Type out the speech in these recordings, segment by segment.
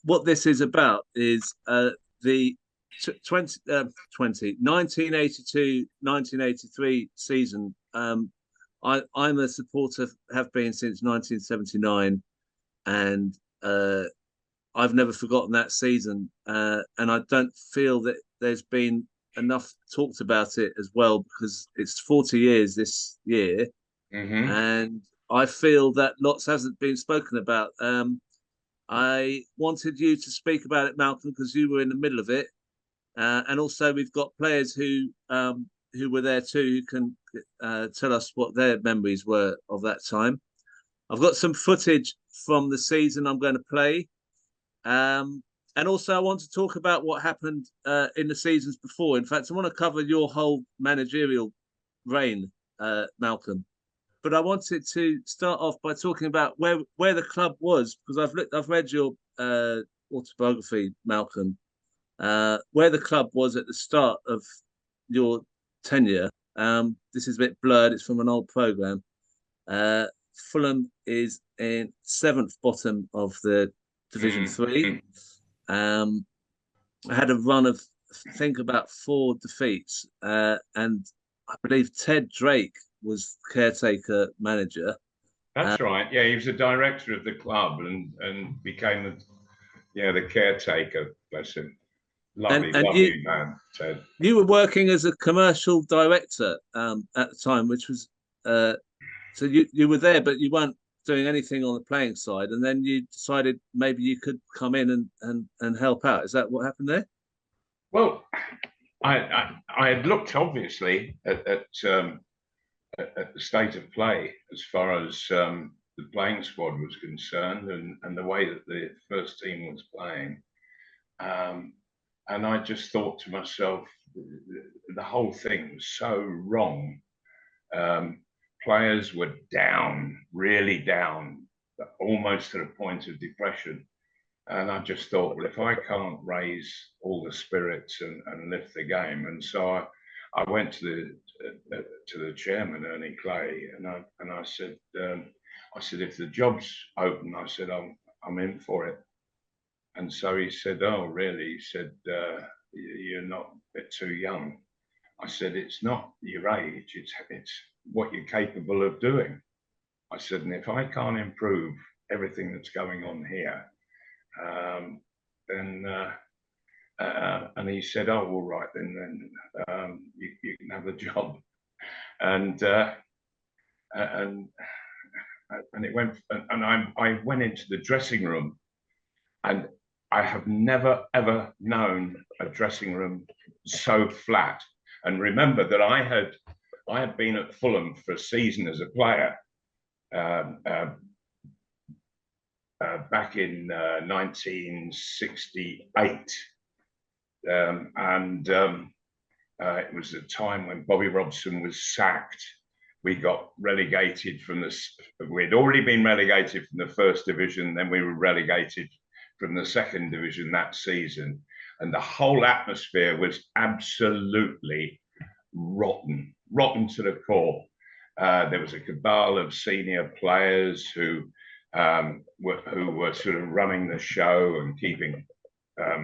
what this is about is the 1982-1983 season. I'm a supporter, have been since 1979, and I've never forgotten that season. And I don't feel that there's been enough talked about it as well, because it's 40 years this year, Hmm. and I feel that lots hasn't been spoken about. I wanted you to speak about it, Malcolm, because you were in the middle of it, and also we've got players who were there too, who can tell us what their memories were of that time. I've got some footage from the season I'm going to play, um, and also I want to talk about what happened in the seasons before. In fact, I want to cover your whole managerial reign, Malcolm. But I wanted to start off by talking about where the club was, because I've read your autobiography, Malcolm, where the club was at the start of your tenure. This is a bit blurred. It's from an old program. Uh, Fulham is in seventh bottom of the Division Three. Hmm. Um, I had a run of, I think, about four defeats, and I believe Ted Drake was caretaker manager. Uh, That's right. Yeah, he was a director of the club and became the caretaker. Bless him. and Lovely, and you lovely man, Ted. you were working as a commercial director at the time, which was so you were there, but you weren't doing anything on the playing side, and then you decided maybe you could come in and help out. Is that what happened there? Well, I had looked obviously at the state of play as far as the playing squad was concerned, and the way that the first team was playing. Um, and I just thought to myself, the whole thing was so wrong. Um, Players were down, really down, almost to the point of depression. And I just thought, well, if I can't raise all the spirits and lift the game, and so I went to the chairman, Ernie Clay, and I said, if the job's open, I said, I'm in for it. And so he said, oh, really? He said, you're not a bit too young. I said, it's not your age, it's what you're capable of doing. I said, and if I can't improve everything that's going on here, um, then and he said, oh, all right, then you can have the job. And and and it went, and I went into the dressing room, and I have never ever known a dressing room so flat. And remember that I had been at Fulham for a season as a player, um, uh, back in 1968, and it was a time when Bobby Robson was sacked. We got relegated from this. We'd already been relegated from the first division, then we were relegated from the second division that season, and the whole atmosphere was absolutely rotten, rotten to the core. There was a cabal of senior players who were sort of running the show and keeping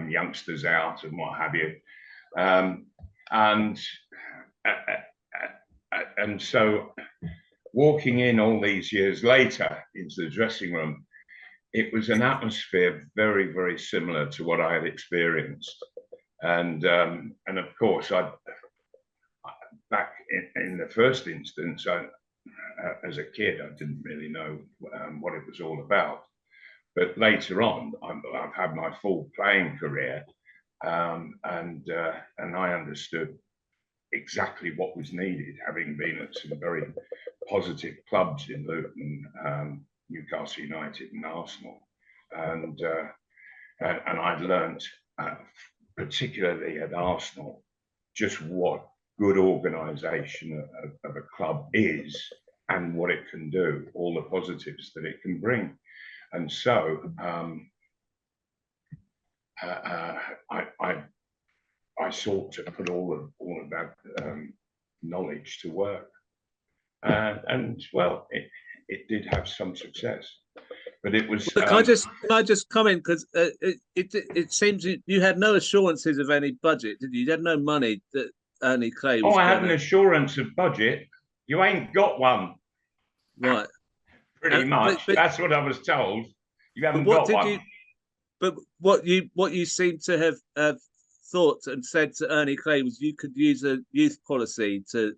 youngsters out and what have you. Um, and and so walking in all these years later into the dressing room, it was an atmosphere very, very similar to what I had experienced. And of course, back in the first instance, as a kid, I didn't really know what it was all about. But later on, I've had my full playing career, and I understood exactly what was needed, having been at some very positive clubs in Luton, Newcastle United, and Arsenal, and I'd learned, particularly at Arsenal, just what good organisation of a club is and what it can do, all the positives that it can bring. And so I sought to put all of that knowledge to work, and well, it did have some success. But it was But can I just comment because it seems you had no assurances of any budget, did you? You had no money that Ernie Clay oh, was I going had an to assurance of budget. You ain't got one, right. pretty But much. That's what I was told. You haven't what got did one. you? But what you seem to have thought and said to Ernie Clay was you could use a youth policy to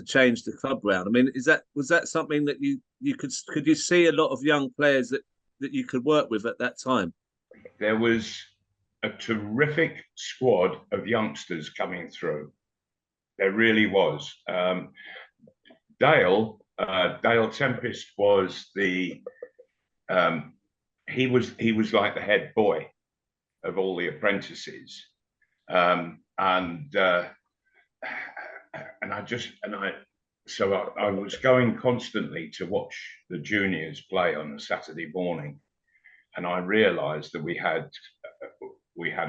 change the club round. I mean, was that something that you could you see a lot of young players that you could work with at that time? There was a terrific squad of youngsters coming through. There really was. Dale Tempest was he was like the head boy of all the apprentices, and I was going constantly to watch the juniors play on a Saturday morning, and I realised that we had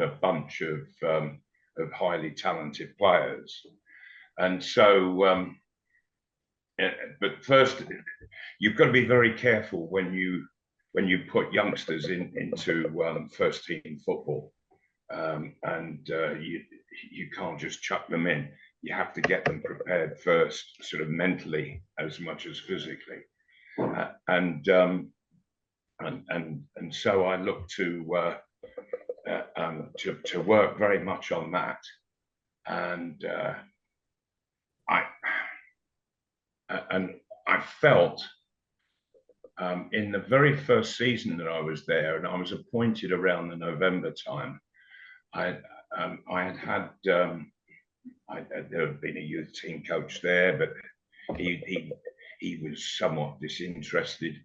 a bunch of highly talented players, and so. But first, you've got to be very careful when you put youngsters into first team football, and you can't just chuck them in. You have to get them prepared first, sort of mentally as much as physically, and so I look to work very much on that, and I felt in the very first season that I was there, and I was appointed around the November time. I had there had been a youth team coach there, but he was somewhat disinterested.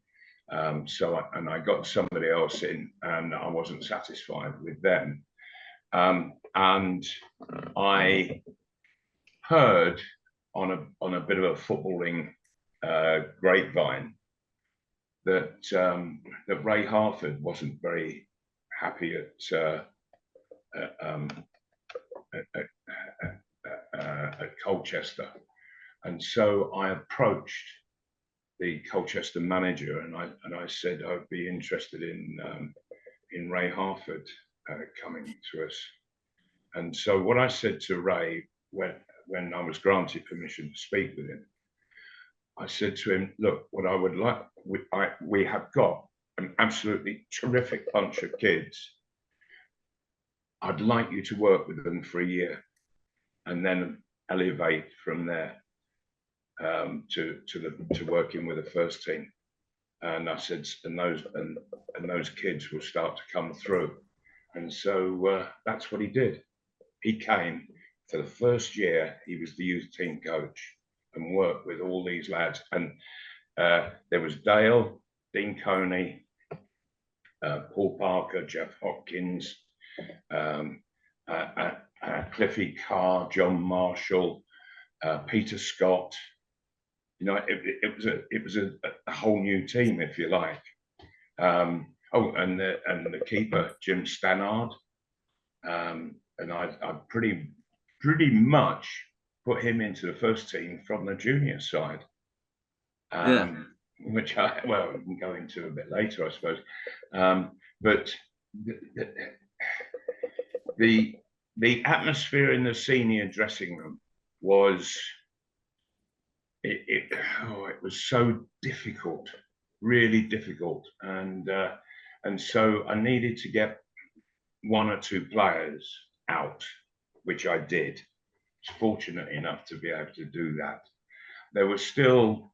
So I got somebody else in, and I wasn't satisfied with them. And I heard on a bit of a footballing grapevine that Ray Harford wasn't very happy at Colchester, and so I approached the Colchester manager and I said I'd be interested in Ray Harford coming to us. And so what I said to Ray when I was granted permission to speak with him, I said to him, look, what I would like, we have got an absolutely terrific bunch of kids. I'd like you to work with them for a year and then elevate from there to working with the first team. And I said, and those kids will start to come through. And so that's what he did. He came for the first year. He was the youth team coach and worked with all these lads. And there was Dale, Dean Coney, Paul Parker, Jeff Hopkins, Cliffy Carr, John Marshall, Peter Scott. You know, it was a whole new team, if you like. And the keeper, Jim Stannard, and I pretty much put him into the first team from the junior side, which we can go into a bit later, I suppose. But the atmosphere in the senior dressing room was it was so difficult, really difficult, and so I needed to get one or two players out, which I did. I was fortunate enough to be able to do that. There were still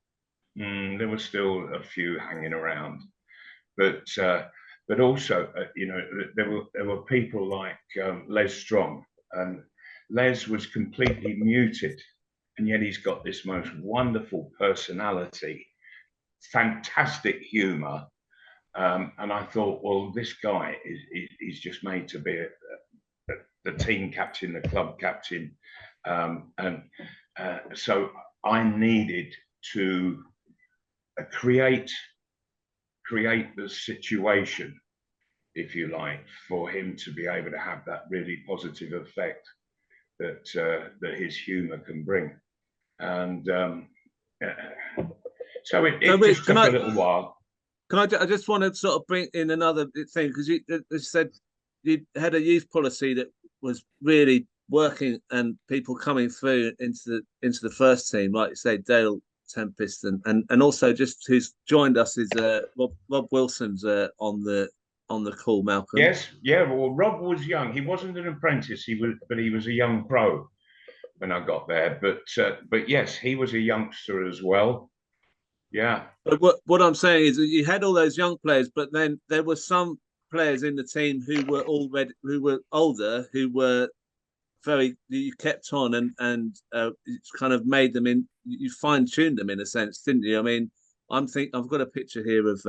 a few hanging around, but also there were people like Les Strong, and Les was completely muted, and yet he's got this most wonderful personality, fantastic humour. And I thought, well, this guy is just made to be the team captain, the club captain. So I needed to create the situation, if you like, for him to be able to have that really positive effect that his humour can bring. And so it just took a little while. Can I just want to sort of bring in another thing because you said you had a youth policy that was really working and people coming through into the first team, like you say, Dale Tempest and also just who's joined us is Rob Wilson's on the call, Malcolm. Yes, yeah. Well, Rob was young. He wasn't an apprentice. But he was a young pro when I got there. But yes, he was a youngster as well. Yeah. But what I'm saying is you had all those young players, but then there were some players in the team who were older, who were very you kept on and it's kind of made them in you fine-tuned them in a sense, didn't you? I mean, I've got a picture here of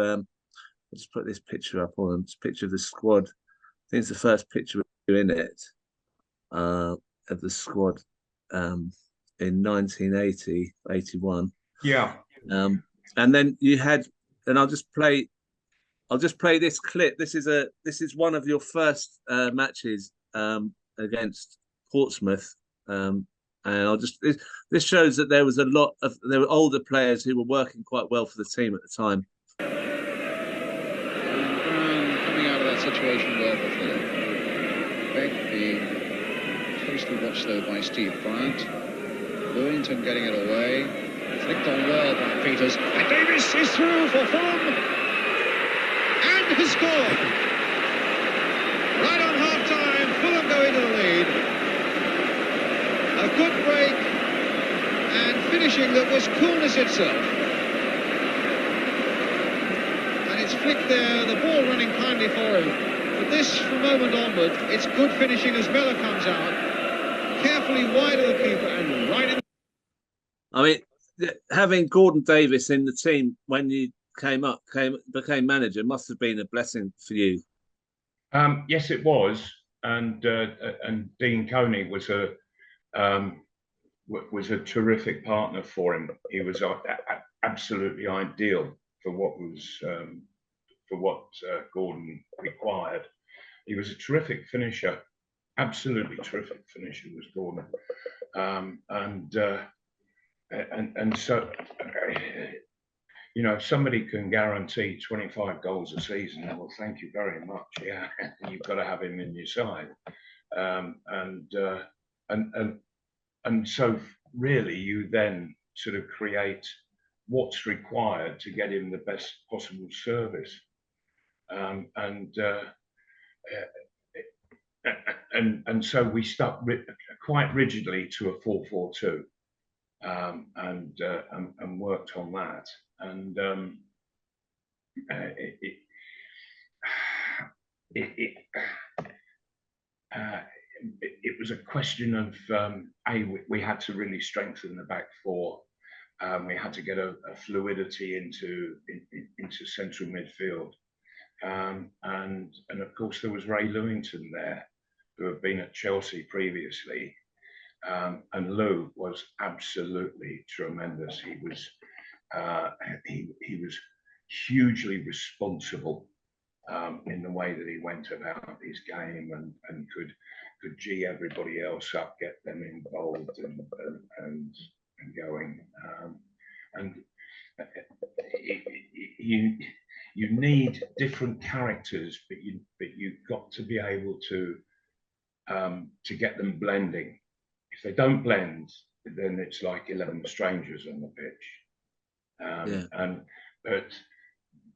let's put this picture up on this picture of the squad. I think it's the first picture in it of the squad in 1980, 81. Yeah. And then you had, and I'll just play this clip. This is one of your first matches against Portsmouth, and this shows that there were older players who were working quite well for the team at the time. Brown coming out of that situation well before. Beck being closely watched though by Steve Bryant. Lewington getting it away. Flicked on well by Peters. And Davis is through for Fulham. And has scored. Right on half-time, Fulham go into the lead. A good break and finishing that was coolness itself. And it's flicked there, the ball running kindly for him. But this, from moment onward, it's good finishing as Bella comes out. Carefully wide of the keeper and right in. I mean, having Gordon Davis in the team when you became manager must have been a blessing for you. Yes, it was, and Dean Coney was a terrific partner for him. He was absolutely ideal for what Gordon required. He was a terrific finisher, absolutely terrific finisher was Gordon, and so, you know, if somebody can guarantee 25 goals a season, well, thank you very much. Yeah, you've got to have him in your side, and so really, you then sort of create what's required to get him the best possible service, and so we stuck quite rigidly to a 4-4-2. And worked on that, and it was a question of we had to really strengthen the back four. We had to get a fluidity into central midfield, and of course there was Ray Lewington there, who had been at Chelsea previously. And Lou was absolutely tremendous. He was hugely responsible in the way that he went about his game and could gee everybody else up, get them involved and going. And you need different characters, but you've got to be able to get them blending. If they don't blend, then it's like 11 strangers on the pitch.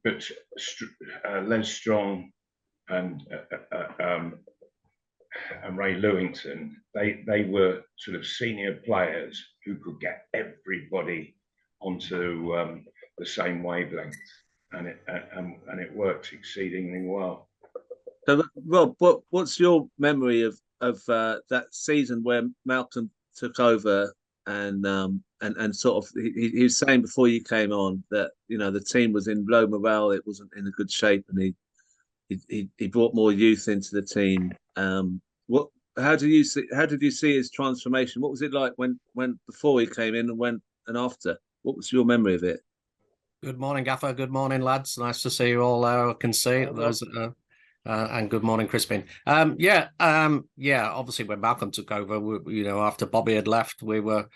But Les Strong and Ray Lewington, they were sort of senior players who could get everybody onto the same wavelength, and it worked exceedingly well. So, Rob, what's your memory of that season where Malcolm took over and sort of he was saying before you came on that, you know, the team was in low morale, it wasn't in a good shape, and he brought more youth into the team. How did you see his transformation? What was it like when before he came in and after? What was your memory of it? Good morning, Gaffer. Good morning, lads. Nice to see you all there. I can see those. And good morning, Crispin. Obviously when Malcolm took over, after Bobby had left, we were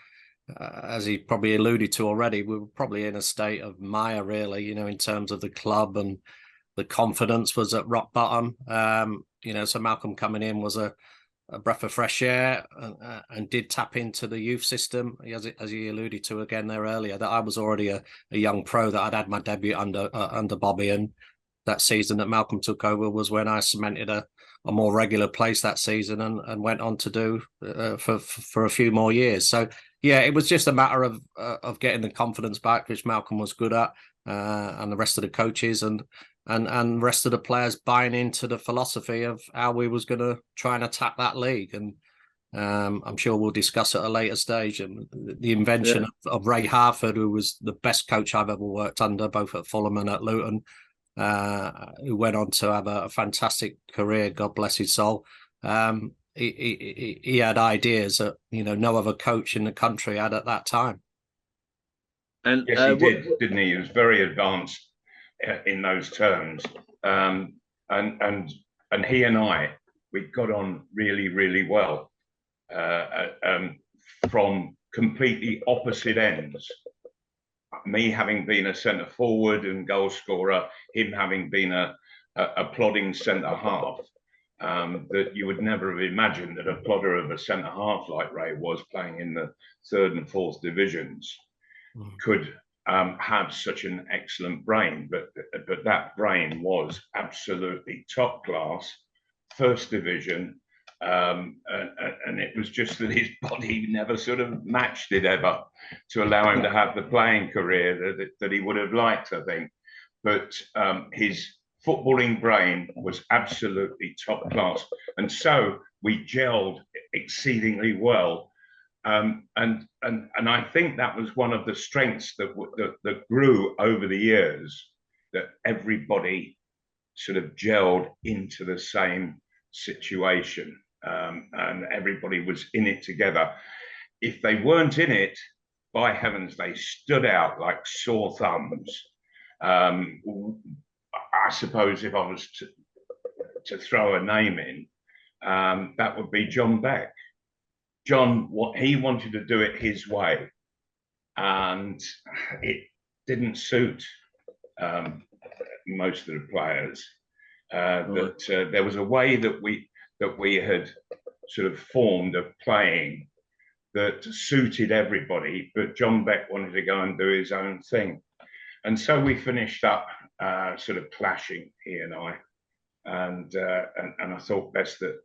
as he probably alluded to already, we were probably in a state of mire, really, you know, in terms of the club, and the confidence was at rock bottom. You know, so Malcolm coming in was a breath of fresh air, and did tap into the youth system, as he alluded to again there earlier, that I was already a young pro, that I'd had my debut under Bobby, and that season that Malcolm took over was when I cemented a more regular place that season, and went on to do for a few more years. So yeah, it was just a matter of getting the confidence back, which Malcolm was good at, and the rest of the coaches and the rest of the players buying into the philosophy of how we was going to try and attack that league. And I'm sure we'll discuss at a later stage. And the invention of Ray Harford, who was the best coach I've ever worked under, both at Fulham and at Luton, who went on to have a fantastic career, God bless his soul. He had ideas that, you know, no other coach in the country had at that time. And yes, he did, didn't he? He was very advanced in those terms, and he and we got on really well, from completely opposite ends. Me having been a centre forward and goal scorer, him having been a plodding centre half. That you would never have imagined that a plodder of a centre half like Ray was, playing in the 3rd and 4th divisions, could have such an excellent brain. But that brain was absolutely top class, 1st division, and it was just that his body never sort of matched it ever to allow him to have the playing career that he would have liked, I think. But his footballing brain was absolutely top class, and so we gelled exceedingly well. And I think that was one of the strengths that grew over the years, that everybody sort of gelled into the same situation, and everybody was in it together. If they weren't in it, by heavens, they stood out like sore thumbs. I suppose if I was to throw a name in, that would be John Beck. John, he wanted to do it his way, and it didn't suit most of the players. That there was a way that we had sort of formed of playing that suited everybody, but John Beck wanted to go and do his own thing. And so we finished up sort of clashing, he and I, and I thought best that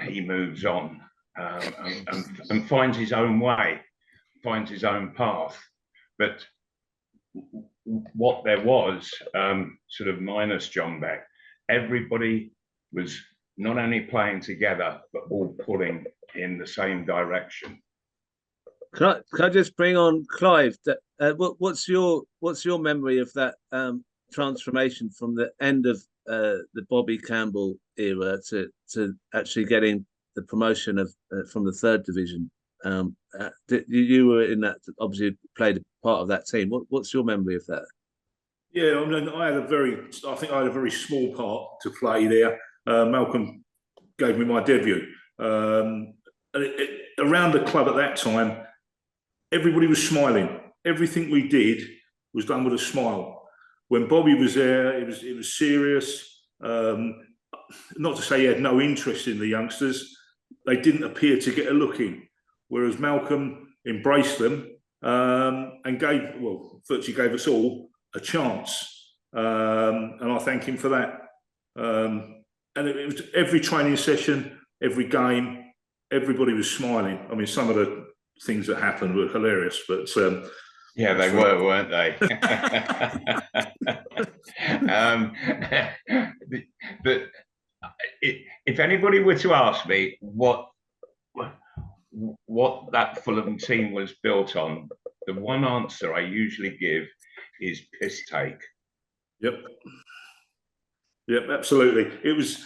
he moves on, and finds his own way, finds his own path. But what there was, sort of minus John Beck, everybody was not only playing together, but all pulling in the same direction. Can I just bring on Clive? What's your memory of that transformation from the end of the Bobby Campbell era to actually getting the promotion of from the 3rd division? You were in that, obviously played a part of that team. What's your memory of that? Yeah, I mean, I think I had a very small part to play there. Malcolm gave me my debut. Around the club at that time, everybody was smiling. Everything we did was done with a smile. When Bobby was there, it was serious. Not to say he had no interest in the youngsters. They didn't appear to get a look in. Whereas Malcolm embraced them, and virtually gave us all a chance. And I thank him for that. And it was every training session, every game, everybody was smiling. I mean, some of the things that happened were hilarious, but yeah, they were, weren't they? But if anybody were to ask me what that Fulham team was built on, the one answer I usually give is piss take. Yep, absolutely. It was.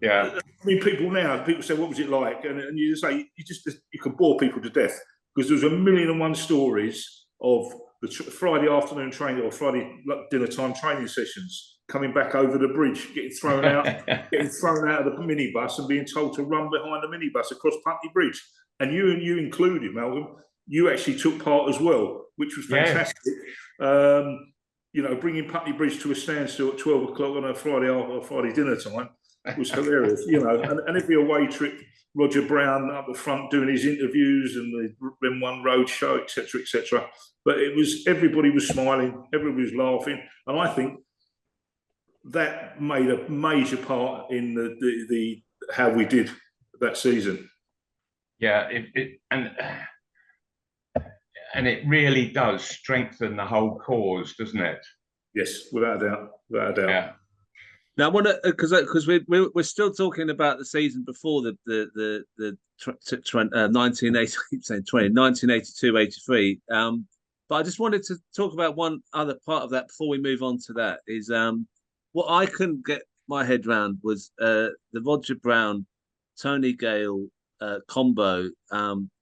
Yeah. I mean, people say, "What was it like?" And you say you could bore people to death, because there was 1,000,001 stories of the Friday afternoon training or Friday dinner time training sessions, coming back over the bridge, getting thrown out of the minibus and being told to run behind the minibus across Putney Bridge. And you included, Malcolm, you actually took part as well, which was fantastic. You know, bringing Putney Bridge to a standstill at 12 o'clock on a Friday after Friday dinner time was hilarious. You know, and every away trip, Roger Brown up the front doing his interviews and the M1 road show, etc., etc. But it was, everybody was smiling, everybody was laughing, and I think that made a major part in the how we did that season. Yeah, and it really does strengthen the whole cause, doesn't it? Yes, without a doubt, without a doubt. Yeah. Now, I want to, because we're still talking about the season before the 1982-83. But I just wanted to talk about one other part of that before we move on to that. Is what I couldn't get my head around was the Roger Brown, Tony Gale combo,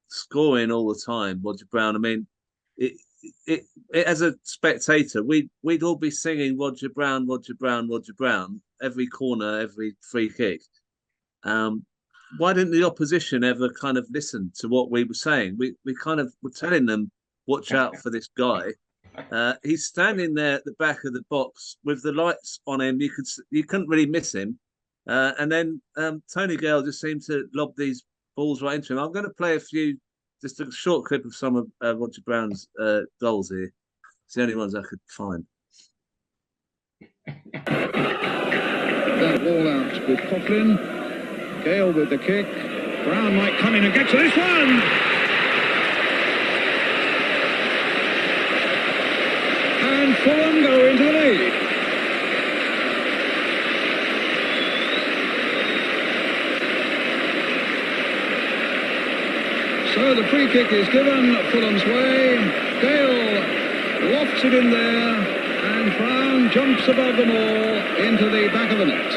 scoring all the time. Roger Brown. I mean, it as a spectator, we'd all be singing Roger Brown, Roger Brown, Roger Brown every corner, every free kick. Why didn't the opposition ever kind of listen to what we were saying? We kind of were telling them, watch out for this guy. He's standing there at the back of the box with the lights on him. You couldn't really miss him. And then Tony Gale just seemed to lob these balls right into him. I'm going to play just a short clip of some of Roger Brown's goals here. It's the only ones I could find. That ball out with Coughlin. Gale with the kick. Brown might come in and get to this one. And Fulham go into the lead. So the free kick is given Fulham's way. Gale lofts it in there, and Brown jumps above them all into the back of the net.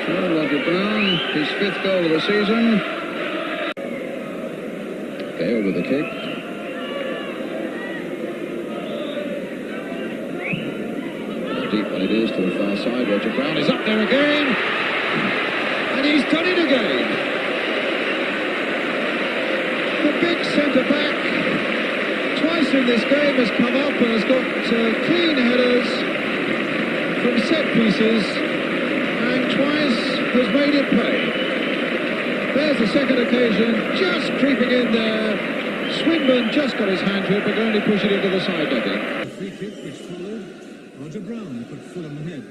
So Roger Brown, his 5th goal of the season. Gale with the kick. Deep one it is to the far side. Roger Brown is up there again, and he's done it again. The big centre-back, twice in this game, has come up and has got clean headers from set pieces, and twice has made it pay. There's the second occasion, just creeping in there. Swinburne just got his hand to it, but can only push it into the side netting. The free kick which followed, Roger Brown put Fulham ahead.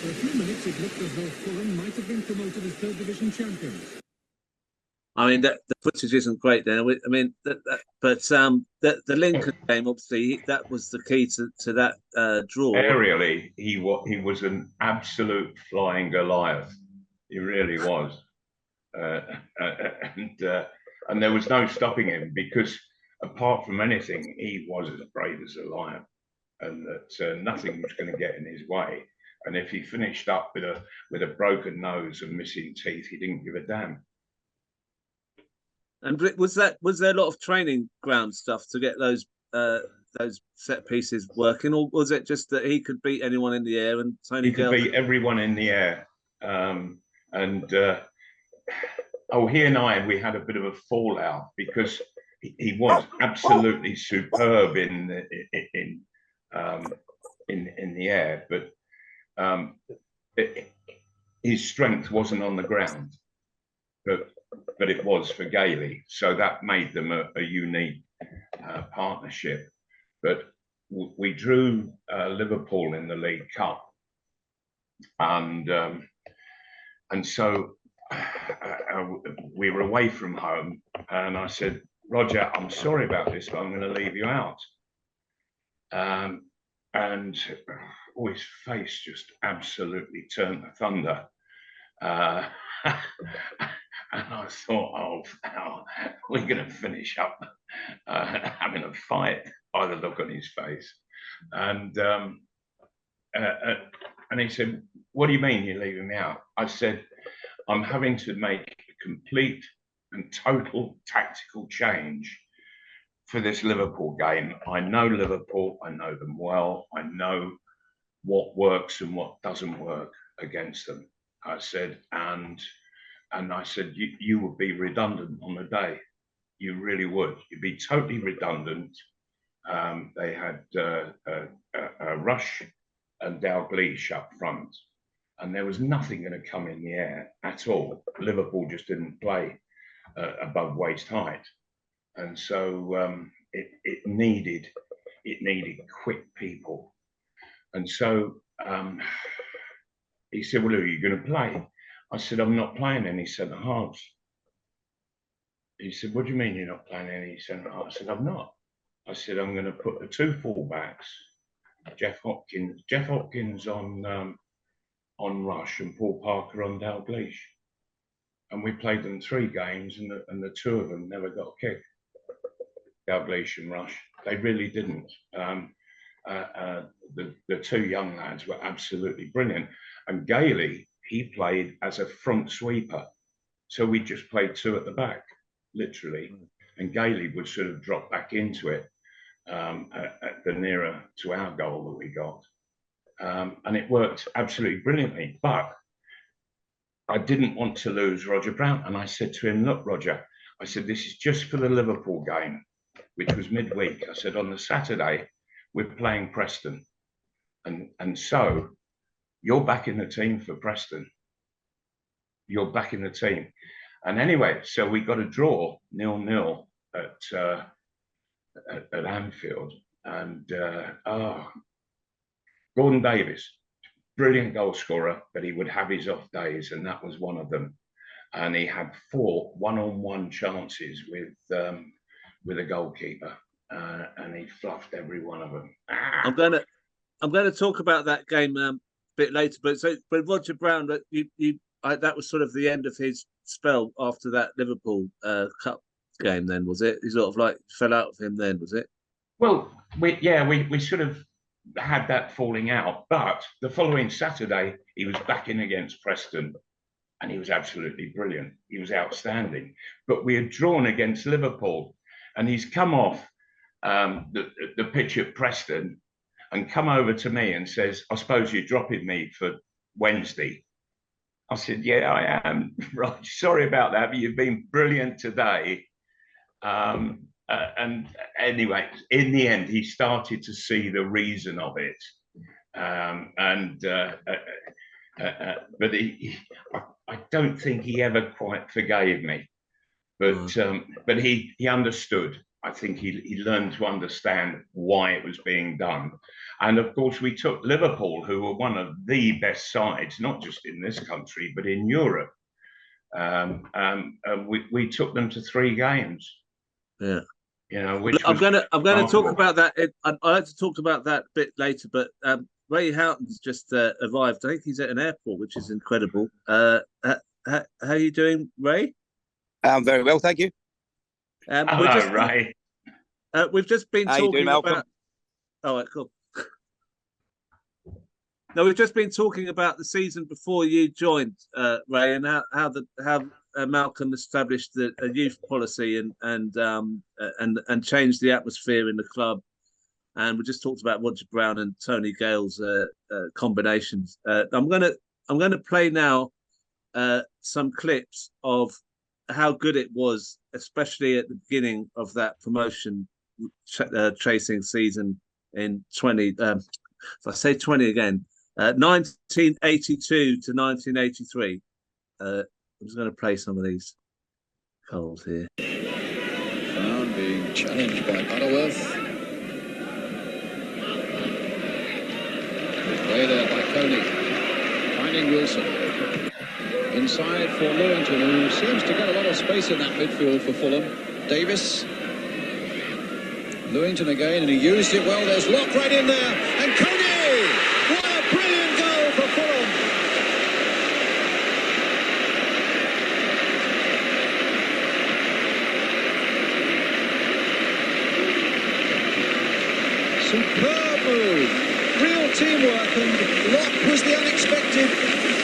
For a few minutes, it looked as though Fulham might have been promoted as 3rd Division champions. I mean, the footage isn't great there. I mean, but the Lincoln game, obviously, that was the key to that draw. Aerially, he was an absolute flying Goliath. He really was, and there was no stopping him, because apart from anything, he was as brave as a lion, and that nothing was going to get in his way. And if he finished up with a broken nose and missing teeth, he didn't give a damn. And was there a lot of training ground stuff to get those set pieces working, or was it just that he could beat anyone in the air and Tony Gale could beat everyone in the air? He and we had a bit of a fallout, because he was absolutely superb in the air, but his strength wasn't on the ground, but it was for Gailey, so that made them a unique partnership. But we drew Liverpool in the League Cup, and so we were away from home, and I said, Roger, I'm sorry about this, but I'm going to leave you out. And his face just absolutely turned to thunder. And I thought, oh, we're going to finish up having a fight by the look on his face. And he said, what do you mean you're leaving me out? I said, I'm having to make a complete and total tactical change for this Liverpool game. I know Liverpool. I know them well. I know what works and what doesn't work against them. I said, and I said, you would be redundant on the day. You really would. You'd be totally redundant. They had Rush and Dalglish up front, and there was nothing going to come in the air at all. Liverpool just didn't play above waist height, and so it needed quick people. And so he said, "Well, who are you going to play?" I said, "I'm not playing any centre halves." He said, "What do you mean you're not playing any centre halves?" I said, "I'm not." I said, "I'm going to put the two fullbacks, Jeff Hopkins on Rush and Paul Parker on Dalglish." And we played them 3 games, and the 2 of them never got a kick. Dalglish and Rush, they really didn't. The 2 young lads were absolutely brilliant. And Gailey, he played as a front sweeper. So we just played 2 at the back, literally. And Gailey would sort of drop back into it at the nearer to our goal that we got. And it worked absolutely brilliantly. But I didn't want to lose Roger Brown. And I said to him, "Look, Roger," I said, "this is just for the Liverpool game," which was midweek. I said, "On the Saturday, we're playing Preston. And so you're back in the team for Preston. You're back in the team." And anyway, so we got a draw 0-0 at Anfield. And Gordon Davis, brilliant goal scorer, but he would have his off days, and that was one of them. And he had 4 one-on-one chances with a goalkeeper, and he fluffed every one of them. I'm gonna talk about that game a bit later, but Roger Brown, that was sort of the end of his spell after that Liverpool Cup game. Then was it? He sort of like fell out of him. Then was it? Well, we sort of had that falling out, but the following Saturday he was back in against Preston, and he was absolutely brilliant. He was outstanding. But we had drawn against Liverpool, and he's come off the pitch at Preston and come over to me and says, "I suppose you're dropping me for Wednesday." I said, "Yeah, I am, right. Sorry about that, but you've been brilliant today." And anyway, in the end, he started to see the reason of it. But I don't think he ever quite forgave me. But he understood. I think he learned to understand why it was being done. And of course, we took Liverpool, who were one of the best sides, not just in this country, but in Europe. We took them to 3 games. Yeah. You know, which I'm going to talk about that. I'd like to talk about that a bit later, but Ray Houghton's just arrived. I think he's at an airport, which is incredible. How are you doing, Ray? I'm very well, thank you. Hello, Ray. We've just been How talking you doing, Malcolm? about. All right, cool. No, we've just been talking about the season before you joined, Ray, and how Malcolm established a youth policy and changed the atmosphere in the club. And we just talked about Roger Brown and Tony Gale's combinations. I'm gonna play now some clips of how good it was, especially at the beginning of that promotion chasing season in 20. If I say 20 again, 1982 to 1983. I'm just going to play some of these calls here. Brown being challenged by Butterworth. Play there by Coney. Finding Wilson. Inside for Lewington, who seems to get a lot of space in that midfield for Fulham. Davis. Lewington again, and he used it well. There's Locke right in there. And Coney! What a brilliant goal for Fulham! Superb move. Real teamwork, and Locke was the unexpected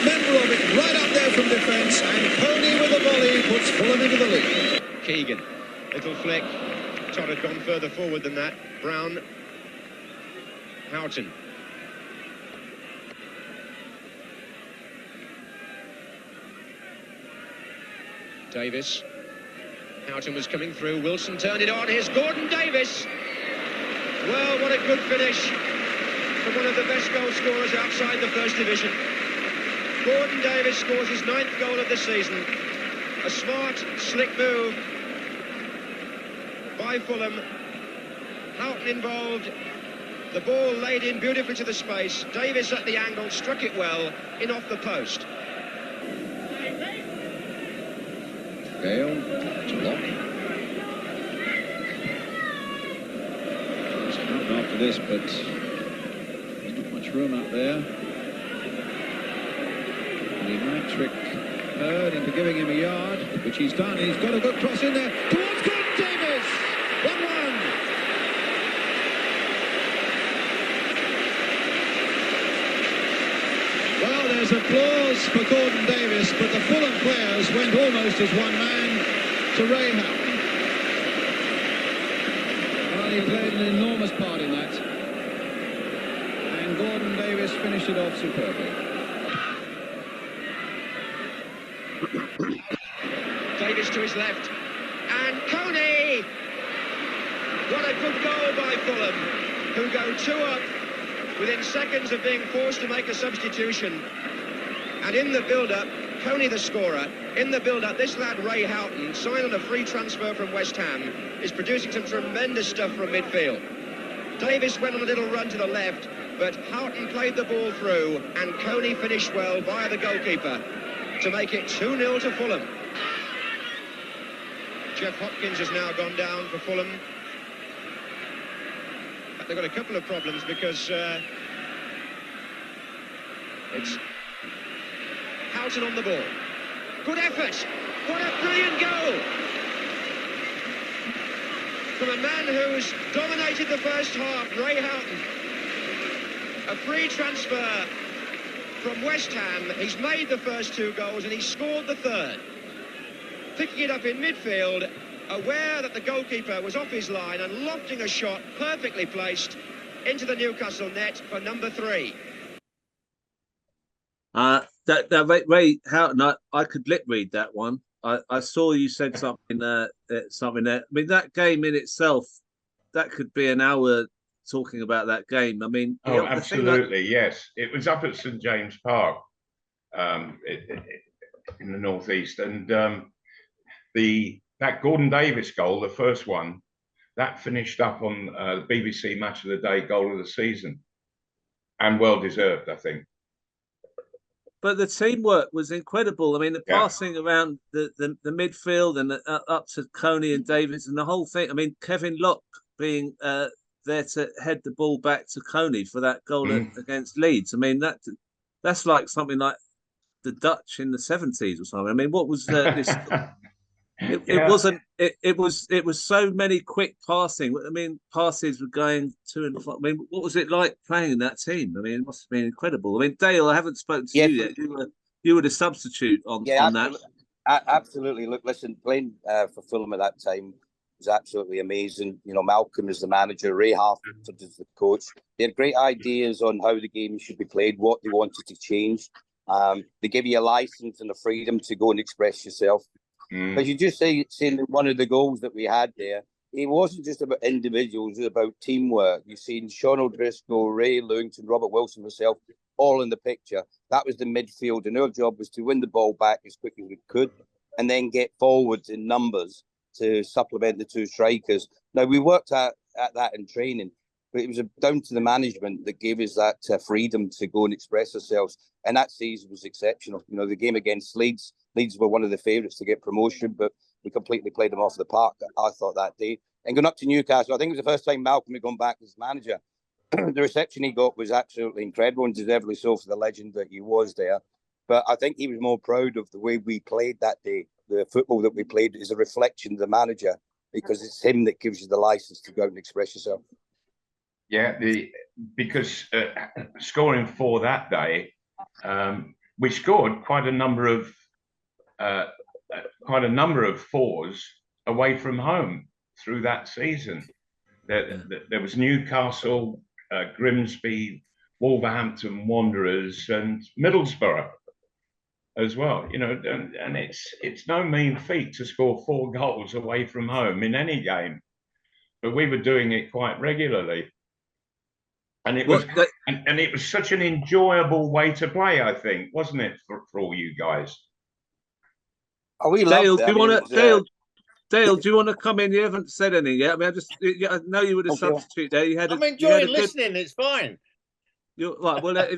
member of it, right up there from defence, and Coney with a volley puts Fulham into the lead. Keegan, little flick Todd had gone further forward than that. Brown, Houghton. Davis. Houghton was coming through. Wilson turned it on. Here's Gordon Davis. Well, what a good finish from one of the best goal scorers outside the First Division. Gordon Davis scores his 9th goal of the season. A smart, slick move by Fulham. Houghton involved. The ball laid in beautifully to the space. Davis at the angle, struck it well, in off the post. Gale to Lock. There's Houghton after this, but there's not much room out there. And he might trick Hurd into giving him a yard, which he's done. He's got a good cross in there towards Gordon Davis. 1-1. Well, there's applause for Gordon Davis, but the Fulham players went almost as one man to Ray Houghton. Well, he played an enormous part in that. And Gordon Davis finished it off superbly. Davis to his left. And Coney! What a good goal by Fulham, who go 2 up within seconds of being forced to make a substitution. And in the build-up, Coney the scorer, in the build-up, this lad Ray Houghton, signed on a free transfer from West Ham, is producing some tremendous stuff from midfield. Davis went on a little run to the left, but Houghton played the ball through, and Coney finished well via the goalkeeper to make it 2-0 to Fulham. Jeff Hopkins has now gone down for Fulham. They've got a couple of problems because it's Houghton on the ball. Good effort. What a brilliant goal from a man who's dominated the first half, Ray Houghton. A free transfer from West Ham. He's made the first 2 goals and he scored the 3rd. Picking it up in midfield, aware that the goalkeeper was off his line and lofting a shot perfectly placed into the Newcastle net for number 3. That Ray Houghton, I could lip read that one. I saw you said something there. I mean, that game in itself, that could be an hour talking about that game. I mean, oh, absolutely, yes. It was up at St James Park in the northeast, and that Gordon Davis goal, the first one, that finished up on the BBC Match of the Day goal of the season, and well deserved, I think. But the teamwork was incredible. I mean, the passing around the midfield and up to Coney and Davis and the whole thing. I mean, Kevin Locke being there to head the ball back to Coney for that goal against Leeds. I mean, that's like something like the Dutch in the 70s or something. I mean, what was this? It wasn't. It was so many quick passing. I mean, passes were going to and from. I mean, what was it like playing in that team? I mean, it must have been incredible. I mean, Dale, I haven't spoken to you yet. You were the substitute on that. Absolutely. Look, listen, playing for Fulham at that time was absolutely amazing. You know, Malcolm is the manager, Ray Houghton is the coach. They had great ideas on how the game should be played, what they wanted to change. They give you a license and the freedom to go and express yourself. As you just saying one of the goals that we had there, it wasn't just about individuals, it was about teamwork. You've seen Sean O'Driscoll, Ray Lewington, Robert Wilson, myself, all in the picture. That was the midfield, and our job was to win the ball back as quick as we could and then get forwards in numbers to supplement the 2 strikers. Now, we worked at that in training, but it was down to the management that gave us that freedom to go and express ourselves. And that season was exceptional. You know, the game against Leeds were one of the favourites to get promotion, but we completely played them off the park, I thought, that day. And going up to Newcastle, I think it was the first time Malcolm had gone back as manager. The reception he got was absolutely incredible, and deservedly so for the legend that he was there. But I think he was more proud of the way we played that day. The football that we played is a reflection of the manager, because it's him that gives you the license to go out and express yourself. Yeah, because scoring 4 that day, we scored quite a number of 4s away from home. through that season. There was Newcastle, Grimsby, Wolverhampton Wanderers, and Middlesbrough as well. You know, and it's no mean feat to score 4 goals away from home in any game, but we were doing it quite regularly. And it was, and it was such an enjoyable way to play, I think, wasn't it, for all you guys? Oh, we Dale, loved it. do you want to Dale, do you want to come in? You haven't said anything yet. I mean, I know you were the substitute there. I'm enjoying listening. It's fine. You're right. Well,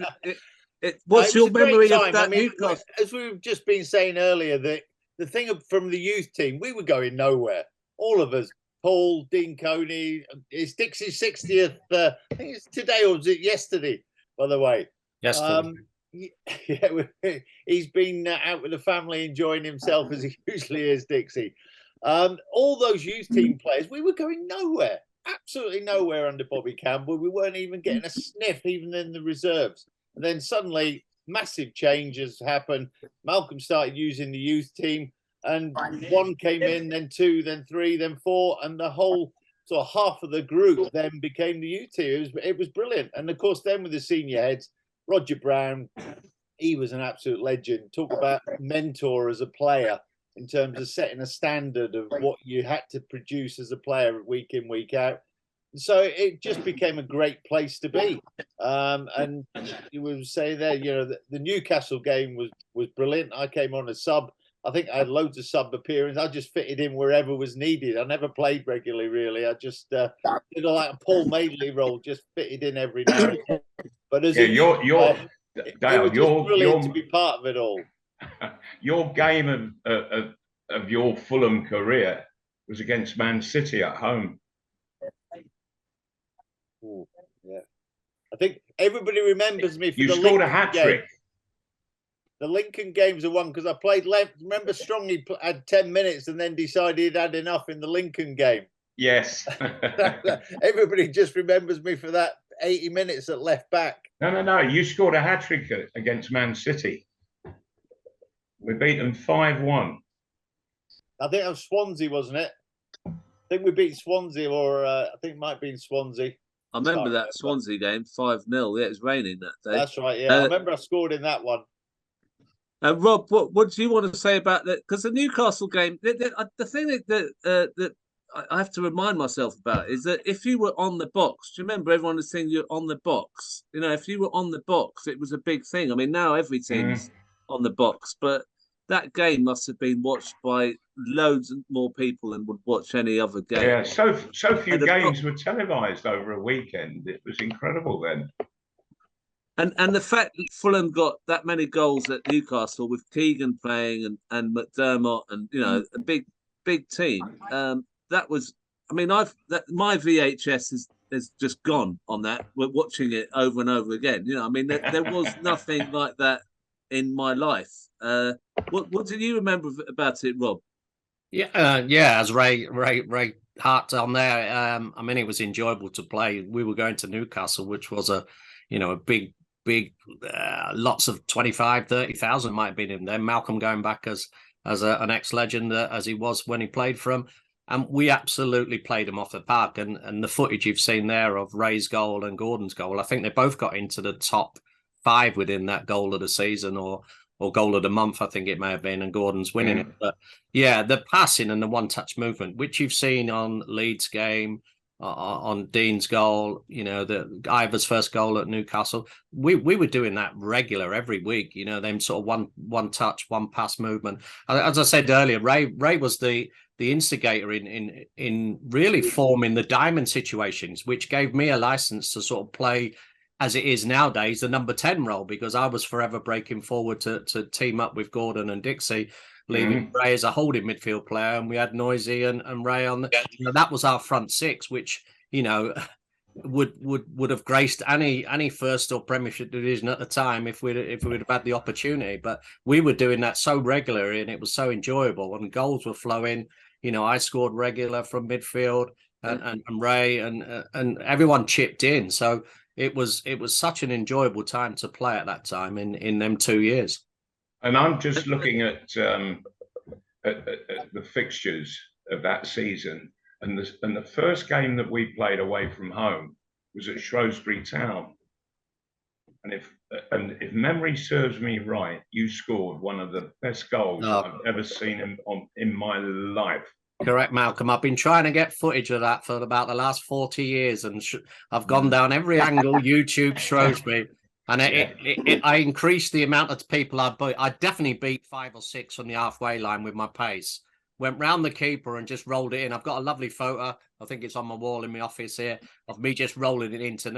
what's your memory of that Newcastle? As we've just been saying earlier, the thing from the youth team, we were going nowhere. All of us. Paul, Dean Coney, it's Dixie's 60th. I think it's today, or was it yesterday? By the way, yesterday. Yeah, he's been out with the family, enjoying himself as he usually is. Dixie, all those youth team players, we were going nowhere, absolutely nowhere under Bobby Campbell. We weren't even getting a sniff, even in the reserves. And then suddenly, massive changes happened. Malcolm started using the youth team. And 1 came in, then 2, then 3, then 4, and the whole sort of half of the group then became the youth team. It was brilliant. And of course, then with the senior heads, Roger Brown, he was an absolute legend. Talk about mentor as a player in terms of setting a standard of what you had to produce as a player week in, week out. So it just became a great place to be. And you would say there, you know, the Newcastle game was brilliant. I came on as sub. I think I had loads of sub appearances. I just fitted in wherever was needed. I never played regularly, really. I just did like a Paul Madeley role, just fitted in every now and then. But as Dale, it was just brilliant to be part of it all. Your game of your Fulham career was against Man City at home. Ooh, yeah, I think everybody remembers me for you the scored Lincoln a hat trick. The Lincoln game's the one because I played left. Remember, Strongy had 10 minutes and then decided he'd had enough in the Lincoln game. Yes. Everybody just remembers me for that 80 minutes at left back. No. You scored a hat trick against Man City. We beat them 5-1. I think that was Swansea, wasn't it? I think we beat Swansea, or I think it might have been Swansea. I remember that Swansea game, 5-0. Yeah, it was raining that day. That's right, yeah. I remember I scored in that one. Rob, what do you want to say about that? Because the Newcastle game, the thing that I have to remind myself about is that if you were on the box, do you remember everyone was saying you're on the box? You know, if you were on the box, it was a big thing. I mean, now every team's on the box, but that game must have been watched by loads more people than would watch any other game. Yeah, so few games were televised over a weekend. It was incredible then. And the fact that Fulham got that many goals at Newcastle with Keegan playing and McDermott and, you know, a big team. That was, I mean, my VHS is just gone on that. We're watching it over and over again. You know, I mean, there was nothing like that in my life. What do you remember about it, Rob? Yeah, as Ray harped on there. I mean, it was enjoyable to play. We were going to Newcastle, which was a big, lots of 25, 30,000 might have been in there. Malcolm going back as an ex-legend as he was when he played for him. And we absolutely played him off the park. And the footage you've seen there of Ray's goal and Gordon's goal, I think they both got into the top 5 within that goal of the season or goal of the month, I think it may have been, and Gordon's winning it. But yeah, the passing and the one-touch movement, which you've seen on Leeds game, on Dean's goal, you know, the Ivor's first goal at Newcastle, we were doing that regular every week, you know, them sort of one touch, one pass movement. As I said earlier, Ray was the instigator in really forming the diamond situations, which gave me a license to sort of play as it is nowadays, the number 10 role, because I was forever breaking forward to team up with Gordon and Dixie, leaving Ray as a holding midfield player, and we had Noisy and Ray on the. You know, that was our front 6, which, you know, would have graced any first or Premiership division at the time if we'd have had the opportunity. But we were doing that so regularly, and it was so enjoyable, and goals were flowing. You know, I scored regular from midfield, and Ray and everyone chipped in. So it was such an enjoyable time to play at that time in them 2 years. And I'm just looking at the fixtures of that season, And the first game that we played away from home was at Shrewsbury Town. And if memory serves me right, you scored one of the best goals I've ever seen in my life. Correct, Malcolm. I've been trying to get footage of that for about the last 40 years, and I've gone down every angle, YouTube, Shrewsbury, and I increased the amount of people I beat. I definitely beat 5 or 6 on the halfway line with my pace. Went round the keeper and just rolled it in. I've got a lovely photo. I think it's on my wall in my office here of me just rolling it into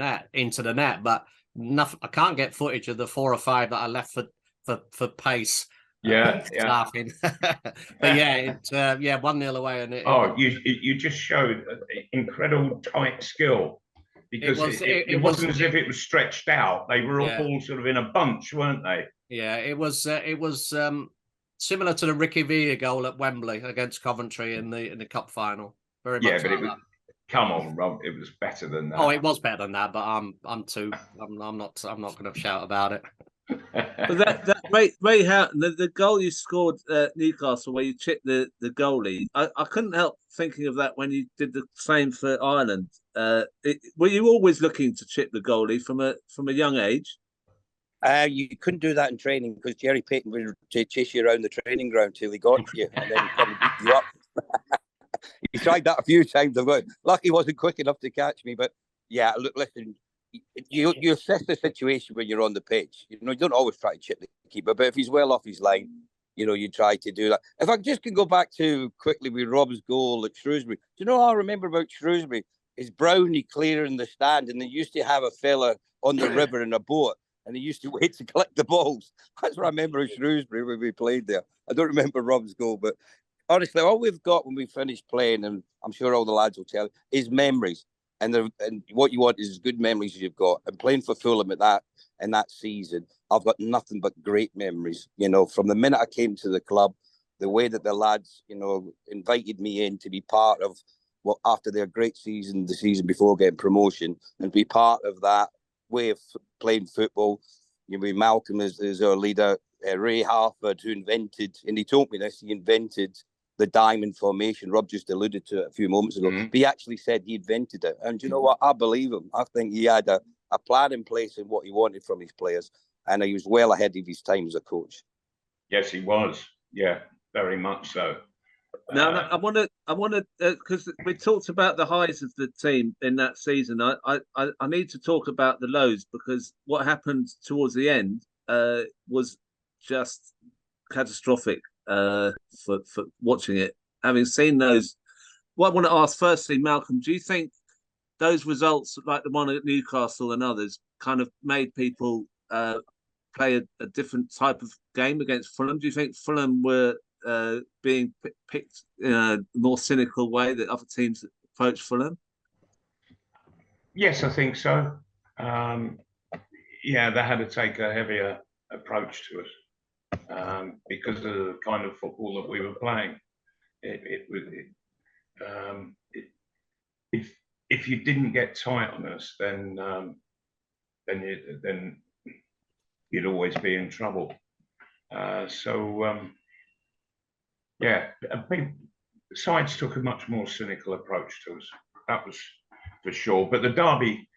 the net. But nothing. I can't get footage of the 4 or 5 that I left for pace. Laughing. But yeah, 1-0 away, and you just showed incredible tight skill, because it wasn't as if it was stretched out. They were all sort of in a bunch, weren't they? Yeah, it was similar to the Ricky Villa goal at Wembley against Coventry in the cup final. Very much. But come on, Rob, it was better than that. Oh, it was better than that, but I'm not going to shout about it. But that Ray Houghton, the goal you scored at Newcastle where you chipped the goalie, I couldn't help thinking of that when you did the same for Ireland. Were you always looking to chip the goalie from a young age? You couldn't do that in training because Jerry Payton would chase you around the training ground till he got you and then come and beat you up. He tried that a few times. Lucky he wasn't quick enough to catch me, but yeah, look, listen. You assess the situation when you're on the pitch. You don't always try to chip the keeper, but if he's well off his line, you try to do that. If I just can go back to quickly with Rob's goal at Shrewsbury. Do you know what I remember about Shrewsbury? Is Brownie clearing the stand, and they used to have a fella on the river in a boat, and he used to wait to collect the balls. That's what I remember of Shrewsbury when we played there. I don't remember Rob's goal, but honestly, all we've got when we finish playing, and I'm sure all the lads will tell you, is memories. And what you want is good memories you've got. And playing for Fulham in that season, I've got nothing but great memories. From the minute I came to the club, the way that the lads, invited me in to be part of after their great season, the season before getting promotion, and be part of that way of playing football. Malcolm is our leader, Ray Harford, who invented, and he told me this, he invented the diamond formation. Rob just alluded to it a few moments ago. But he actually said he invented it. And you know what? I believe him. I think he had a plan in place in what he wanted from his players. And he was well ahead of his time as a coach. Yes, he was. Yeah, very much so. Now, I want to, because we talked about the highs of the team in that season. I need to talk about the lows, because what happened towards the end was just catastrophic. For watching it, having seen those, what I want to ask firstly, Malcolm, do you think those results, like the one at Newcastle and others, kind of made people play a different type of game against Fulham? Do you think Fulham were being picked in a more cynical way that other teams approach Fulham? Yes, I think so. They had to take a heavier approach to us. Because of the kind of football that we were playing, if you didn't get tight on us, then you'd always be in trouble. Sides took a much more cynical approach to us. That was for sure. But the Derby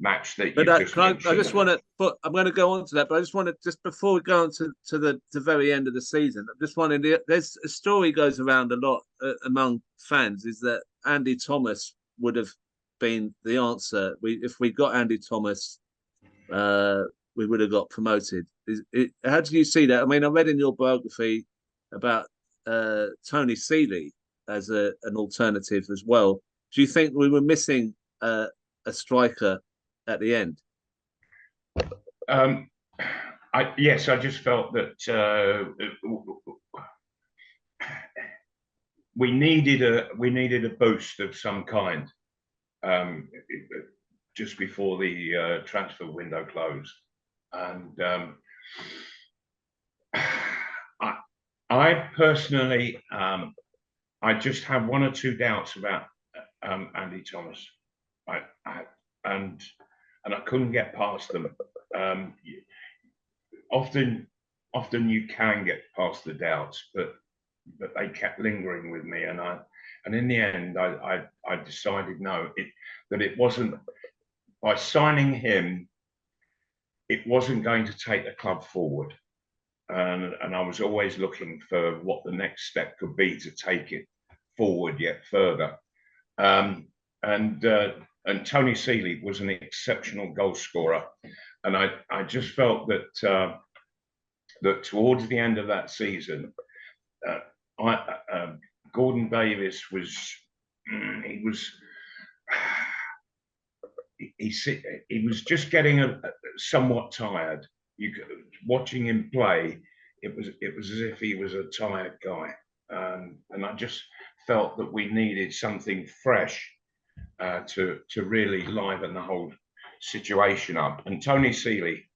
match that you just mentioned. I just want to. I'm going to go on to that, but I just want to, just before we go on to the very end of the season, I'm just wondering. There's a story goes around a lot among fans, is that Andy Thomas would have been the answer. If we got Andy Thomas, we would have got promoted. How do you see that? I mean, I read in your biography about Tony Seeley as an alternative as well. Do you think we were missing a striker at the end? Yes, I just felt that we needed a boost of some kind just before the transfer window closed, and I personally I just have one or two doubts about Andy Thomas. And I couldn't get past them. Often you can get past the doubts, but they kept lingering with me, and And in the end, I decided that it wasn't, by signing him, it wasn't going to take the club forward. And I was always looking for what the next step could be to take it forward yet further. And Tony Seeley was an exceptional goal scorer. And I just felt that that towards the end of that season, Gordon Davis was he was just getting somewhat tired. Watching him play, it was as if he was a tired guy, and I just felt that we needed something fresh to really liven the whole situation up. And Tony Seeley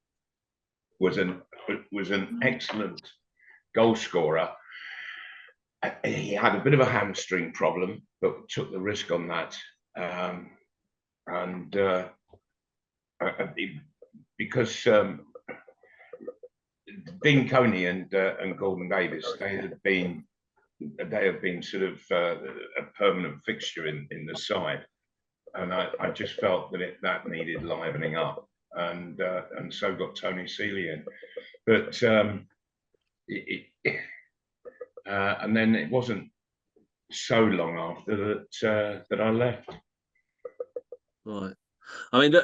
was an excellent goal scorer. He had a bit of a hamstring problem, but took the risk on that. Because Dean Coney and Gordon Davis, they have been sort of a permanent fixture in the side, and I just felt that needed livening up, and so got Tony Seeley in, but and then it wasn't so long after that I left. Right. I mean,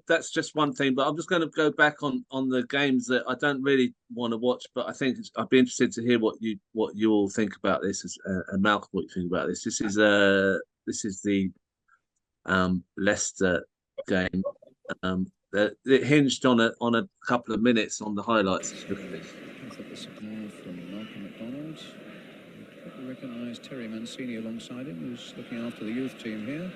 that's just one thing, but I'm just going to go back on the games that I don't really want to watch, but I think I'd be interested to hear what you all think about this, and Malcolm, what you think about this. This is the Leicester game. It hinged on a couple of minutes on the highlights. Look at this. From Malcolm MacDonald. You probably recognise Terry Mancini alongside him, who's looking after the youth team here.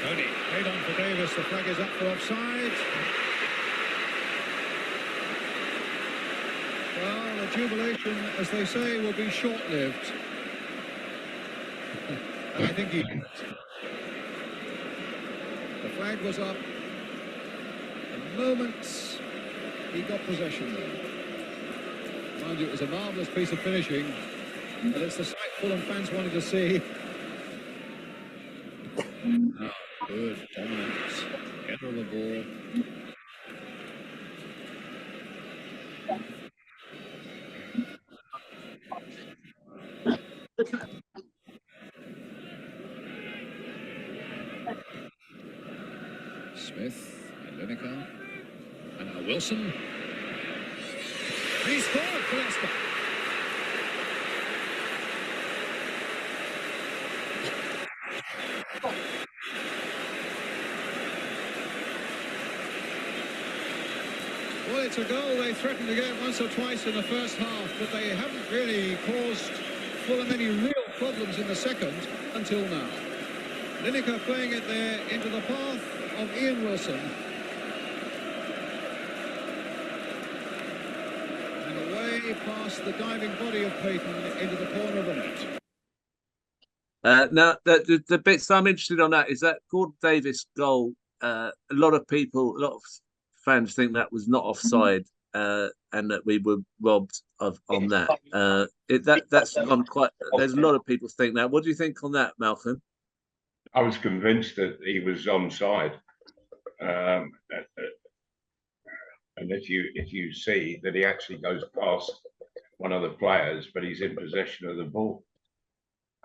Cody, paid on for Davis. The flag is up for offside. Well, the jubilation, as they say, will be short-lived. And I think the flag was up the moment he got possession there. Mind you, it was a marvellous piece of finishing, but it's the sight Fulham fans wanted to see. Oh, good dominance. Header of the ball. Smith and Lineker. And now Wilson. And he scored for Leicester. Well, it's a goal they threatened to get once or twice in the first half, but they haven't really caused Fulham any real problems in the second until now. Lineker playing it there into the path of Ian Wilson. And away past the diving body of Payton into the corner of the net. Now, the bits I'm interested on that is that Gordon Davis goal. A lot of fans think that was not offside, and that we were robbed on that. That's gone quite. There's a lot of people think that. What do you think on that, Malcolm? I was convinced that he was onside, and if you see that he actually goes past one of the players, but he's in possession of the ball.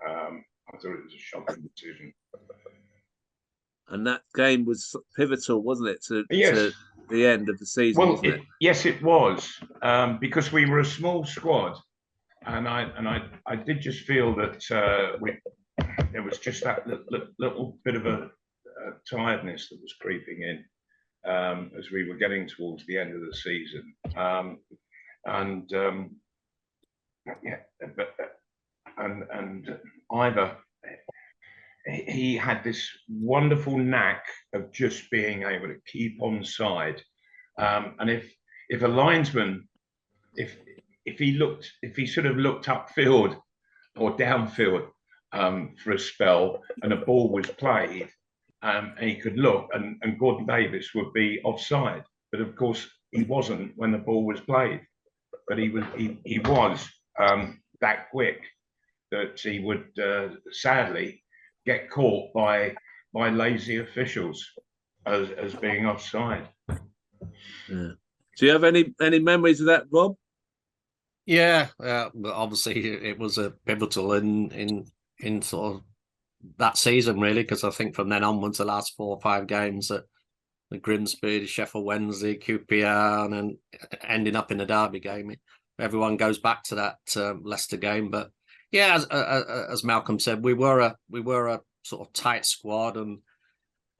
I thought it was a shocking decision. And that game was pivotal, wasn't it, to the end of the season? Well, wasn't it? Yes, it was, because we were a small squad, and I did just feel that there was just that little bit of a tiredness that was creeping in as we were getting towards the end of the season, and Ivor, he had this wonderful knack of just being able to keep on side, and if a linesman, if he sort of looked upfield or downfield for a spell, and a ball was played, and he could look, and Gordon Davis would be offside, but of course he wasn't when the ball was played, but he was that quick. that he would sadly get caught by lazy officials as being offside. Yeah. Do you have any memories of that, Rob? Yeah, but obviously it was a pivotal in sort of that season, really, because I think from then onwards, the last 4 or 5 games at the Grimsby, Sheffield Wednesday, QPR, and then ending up in the Derby game, everyone goes back to that Leicester game. But yeah, as Malcolm said, we were a sort of tight squad, and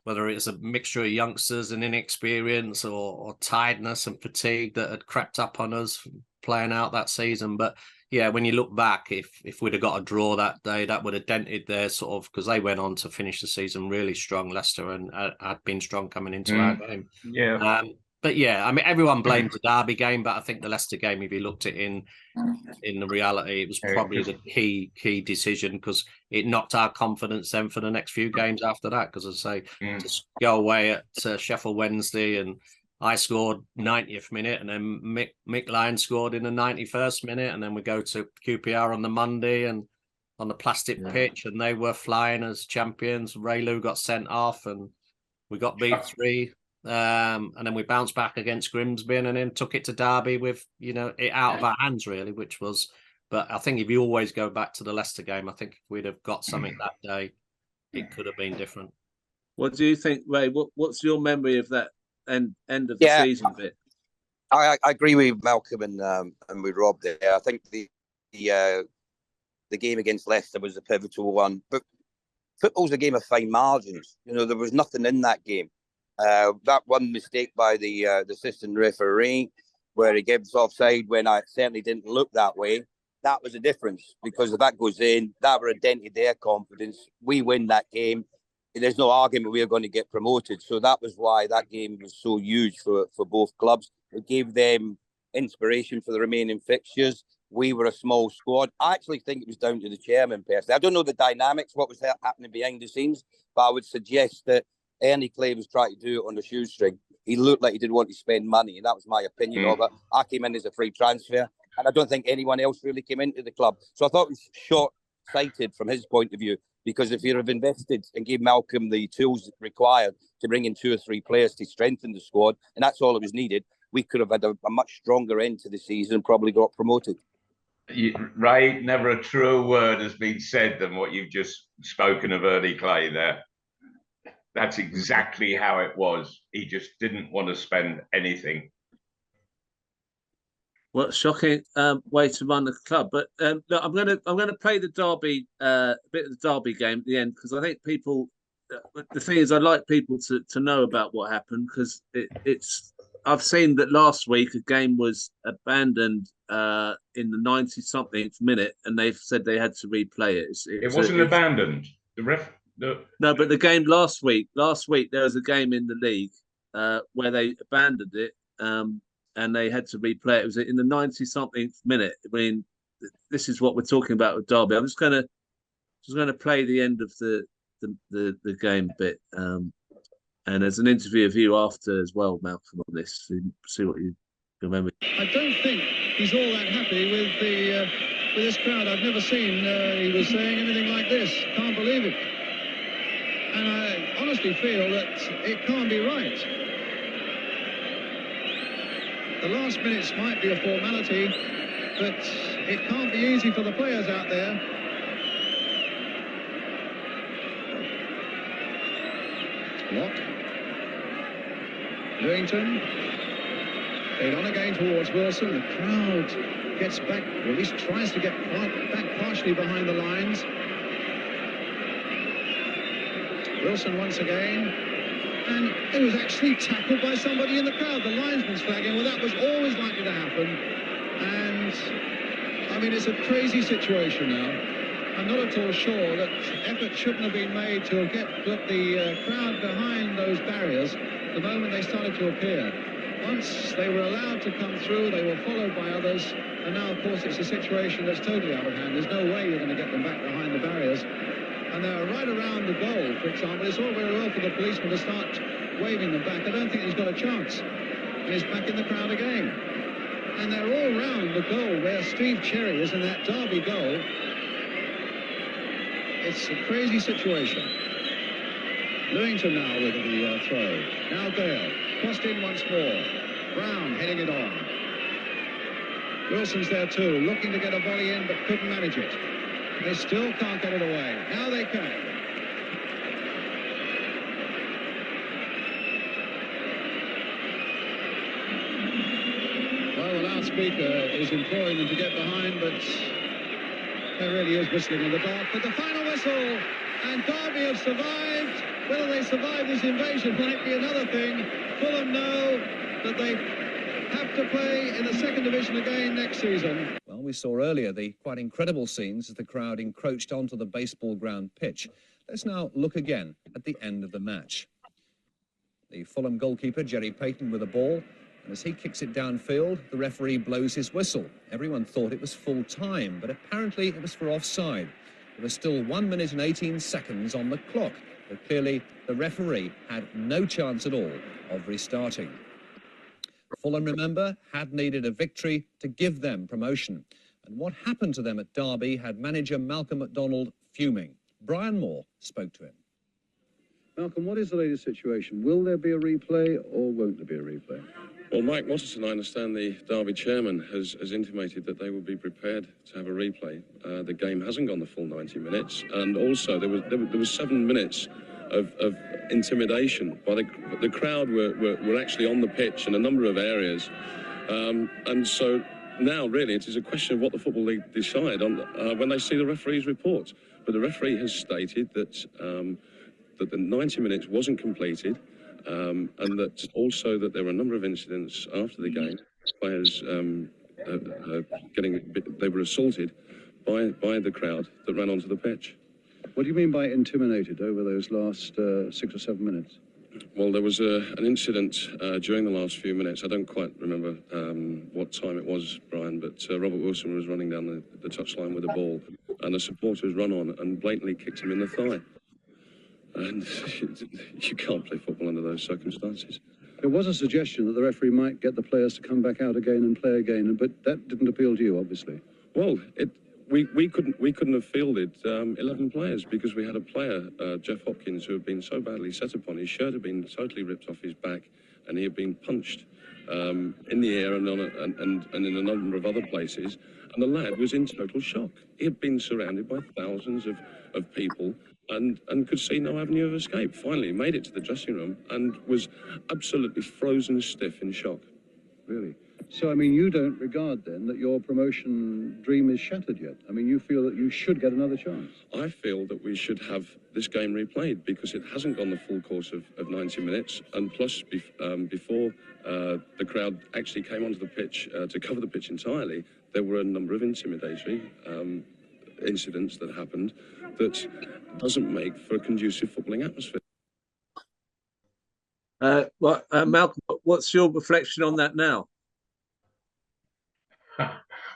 whether it's a mixture of youngsters and inexperience or tiredness and fatigue that had crept up on us playing out that season. But yeah, when you look back, if we'd have got a draw that day, that would have dented their sort of, because they went on to finish the season really strong, Leicester, and had been strong coming into our game. Yeah. But yeah, I mean, everyone blames the Derby game, but I think the Leicester game, if you looked at it in the reality, it was probably the key decision, because it knocked our confidence then for the next few games after that. Because as I say, to go away at Sheffield Wednesday, and I scored 90th minute, and then Mick Lyon scored in the 91st minute, and then we go to QPR on the Monday and on the plastic pitch, and they were flying as champions. Ray Lou got sent off, and we got beat 3. And then we bounced back against Grimsby, and then took it to Derby with, it out of our hands, really, which was. But I think if you always go back to the Leicester game, I think if we'd have got something that day, it could have been different. What do you think, Ray? What's your memory of that end of the season bit? I agree with Malcolm and with Rob there. I think the game against Leicester was a pivotal one. But football's a game of fine margins. There was nothing in that game. That one mistake by the assistant referee, where he gives offside when I certainly didn't look that way, that was a difference, because if that goes in, that would have dented their confidence. We win that game, there's no argument we are going to get promoted. So that was why that game was so huge for both clubs. It gave them inspiration for the remaining fixtures. We were a small squad. I actually think it was down to the chairman, personally. I don't know the dynamics, what was happening behind the scenes, but I would suggest that Ernie Clive was trying to do it on a shoestring. He looked like he didn't want to spend money, and that was my opinion of it. I came in as a free transfer, and I don't think anyone else really came into the club. So I thought it was short-sighted from his point of view, because if you'd have invested and gave Malcolm the tools required to bring in 2 or 3 players to strengthen the squad, and that's all that was needed, we could have had a much stronger end to the season and probably got promoted. Ray, never a truer word has been said than what you've just spoken of Ernie Clay there. That's exactly how it was. He just didn't want to spend anything. What a shocking way to run the club. But look, I'm gonna play the Derby bit of the Derby game at the end, because I think people. The thing is, I'd like people to know about what happened, because it's. I've seen that last week a game was abandoned in the 90-something minute, and they've said they had to replay it. It wasn't abandoned. No, but the game last week there was a game in the league where they abandoned it, and they had to replay it. It was in the 90-something minute. I mean, this is what we're talking about with Derby. I'm just gonna play the end of the game bit, and there's an interview of you after as well, Malcolm, on this. See what you remember. I don't think he's all that happy with this crowd. I've never seen he was saying anything like this. Can't believe it. And I honestly feel that it can't be right. The last minutes might be a formality, but it can't be easy for the players out there. Locke. Newington. Played on again towards Wilson. The crowd gets back, or at least tries to get back partially behind the lines. Wilson once again, and it was actually tackled by somebody in the crowd. The linesman's flagging. Well, that was always likely to happen, and I mean, it's a crazy situation now. I'm not at all sure that effort shouldn't have been made to get the crowd behind those barriers the moment they started to appear. Once they were allowed to come through, they were followed by others, and now, of course, it's a situation that's totally out of hand. There's no way you're going to get them back behind the barriers. And they're right around the goal, for example. It's all very well for the policeman to start waving them back. I don't think he's got a chance. And he's back in the crowd again. And they're all round the goal where Steve Cherry is in that Derby goal. it's a crazy situation. Lewington now with the throw. Now Dale. Crossed in once more. Brown heading it on. Wilson's there too, looking to get a volley in, but couldn't manage it. They still can't get it away. Now they can. Well, the loudspeaker is imploring them to get behind, but there really is whistling in the dark. But the final whistle, and Derby have survived. Whether they survive this invasion might be another thing. Fulham know that they have to play in the second division again next season. Well, we saw earlier the quite incredible scenes as the crowd encroached onto the baseball ground pitch. Let's now look again at the end of the match. The Fulham goalkeeper, Jerry Payton, with the ball. And as he kicks it downfield, the referee blows his whistle. Everyone thought it was full time, but apparently it was for offside. There was still 1 minute and 18 seconds on the clock. But clearly, the referee had no chance at all of restarting. Fulham, remember, had needed a victory to give them promotion. And what happened to them at Derby had manager Malcolm MacDonald fuming. Brian Moore spoke to him. Malcolm, what is the latest situation? Will there be a replay or won't there be a replay? Well, Mike Watterson, I understand the Derby chairman has intimated that they will be prepared to have a replay. The game hasn't gone the full 90 minutes, and also there was 7 minutes of intimidation by the crowd were actually on the pitch in a number of areas, and so now really it is a question of what the Football League decide on when they see the referee's report. But the referee has stated that that the 90 minutes wasn't completed. And that also that there were a number of incidents after the game, players they were assaulted by the crowd that ran onto the pitch. What do you mean by intimidated over those last 6 or 7 minutes? Well, there was an incident during the last few minutes. I don't quite remember what time it was, Brian, but Robert Wilson was running down the touchline with the ball, and the supporters run on and blatantly kicked him in the thigh. And you can't play football under those circumstances. There was a suggestion that the referee might get the players to come back out again and play again, but that didn't appeal to you, obviously. Well, we couldn't have fielded 11 players because we had a player, Jeff Hopkins, who had been so badly set upon. His shirt had been totally ripped off his back, and he had been punched in the air and in a number of other places. And the lad was in total shock. He had been surrounded by thousands of people. And could see no avenue of escape. Finally, made it to the dressing room and was absolutely frozen stiff in shock. Really? So, I mean, you don't regard then that your promotion dream is shattered yet? I mean, you feel that you should get another chance? I feel that we should have this game replayed because it hasn't gone the full course of 90 minutes. And plus, before the crowd actually came onto the pitch to cover the pitch entirely, there were a number of intimidatory incidents that happened that doesn't make for a conducive footballing atmosphere. Malcolm, what's your reflection on that now?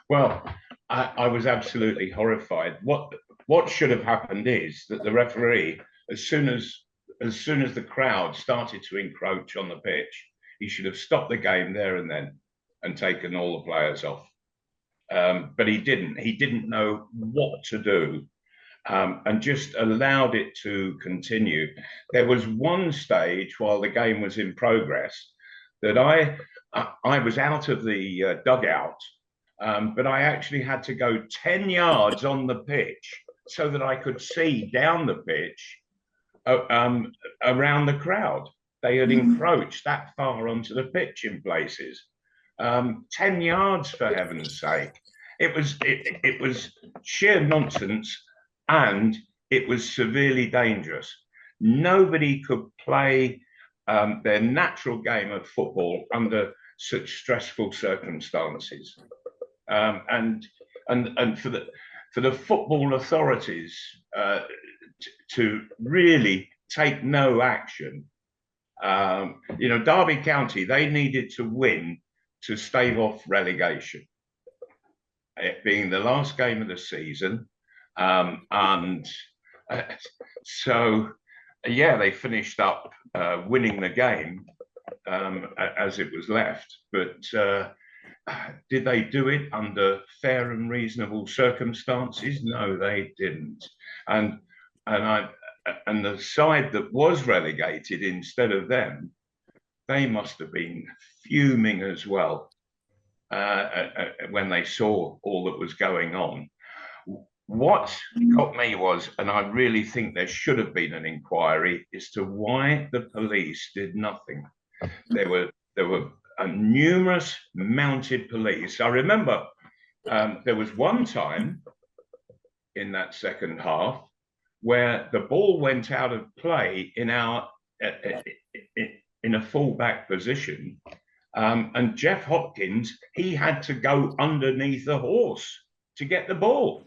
Well, I was absolutely horrified. What should have happened is that the referee, as soon as the crowd started to encroach on the pitch, he should have stopped the game there and then and taken all the players off. But he didn't. He didn't know what to do, and just allowed it to continue. There was one stage while the game was in progress that I was out of the dugout, but I actually had to go 10 yards on the pitch so that I could see down the pitch around the crowd. They had encroached that far onto the pitch in places. 10 yards, for heaven's sake. It was sheer nonsense, and it was severely dangerous. Nobody could play their natural game of football under such stressful circumstances. And for the football authorities to really take no action. Derby County, they needed to win to stave off relegation, it being the last game of the season. So they finished up winning the game as it was left. But did they do it under fair and reasonable circumstances? No, they didn't. And and the side that was relegated instead of them, they must have been fuming as well when they saw all that was going on. What got me was, and I really think there should have been an inquiry as to why the police did nothing. There were numerous mounted police. I remember there was one time in that second half where the ball went out of play in a full-back position, and Jeff Hopkins, he had to go underneath the horse to get the ball.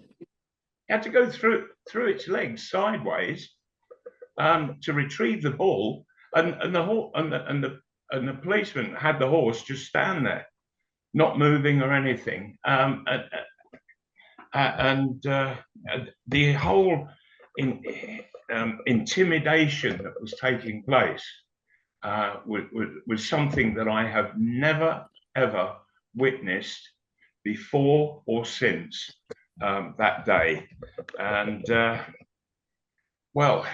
He had to go through its legs sideways to retrieve the ball, and the policeman had the horse just stand there, not moving or anything. The whole intimidation that was taking place was something that I have never, ever witnessed before or since that day. And, well,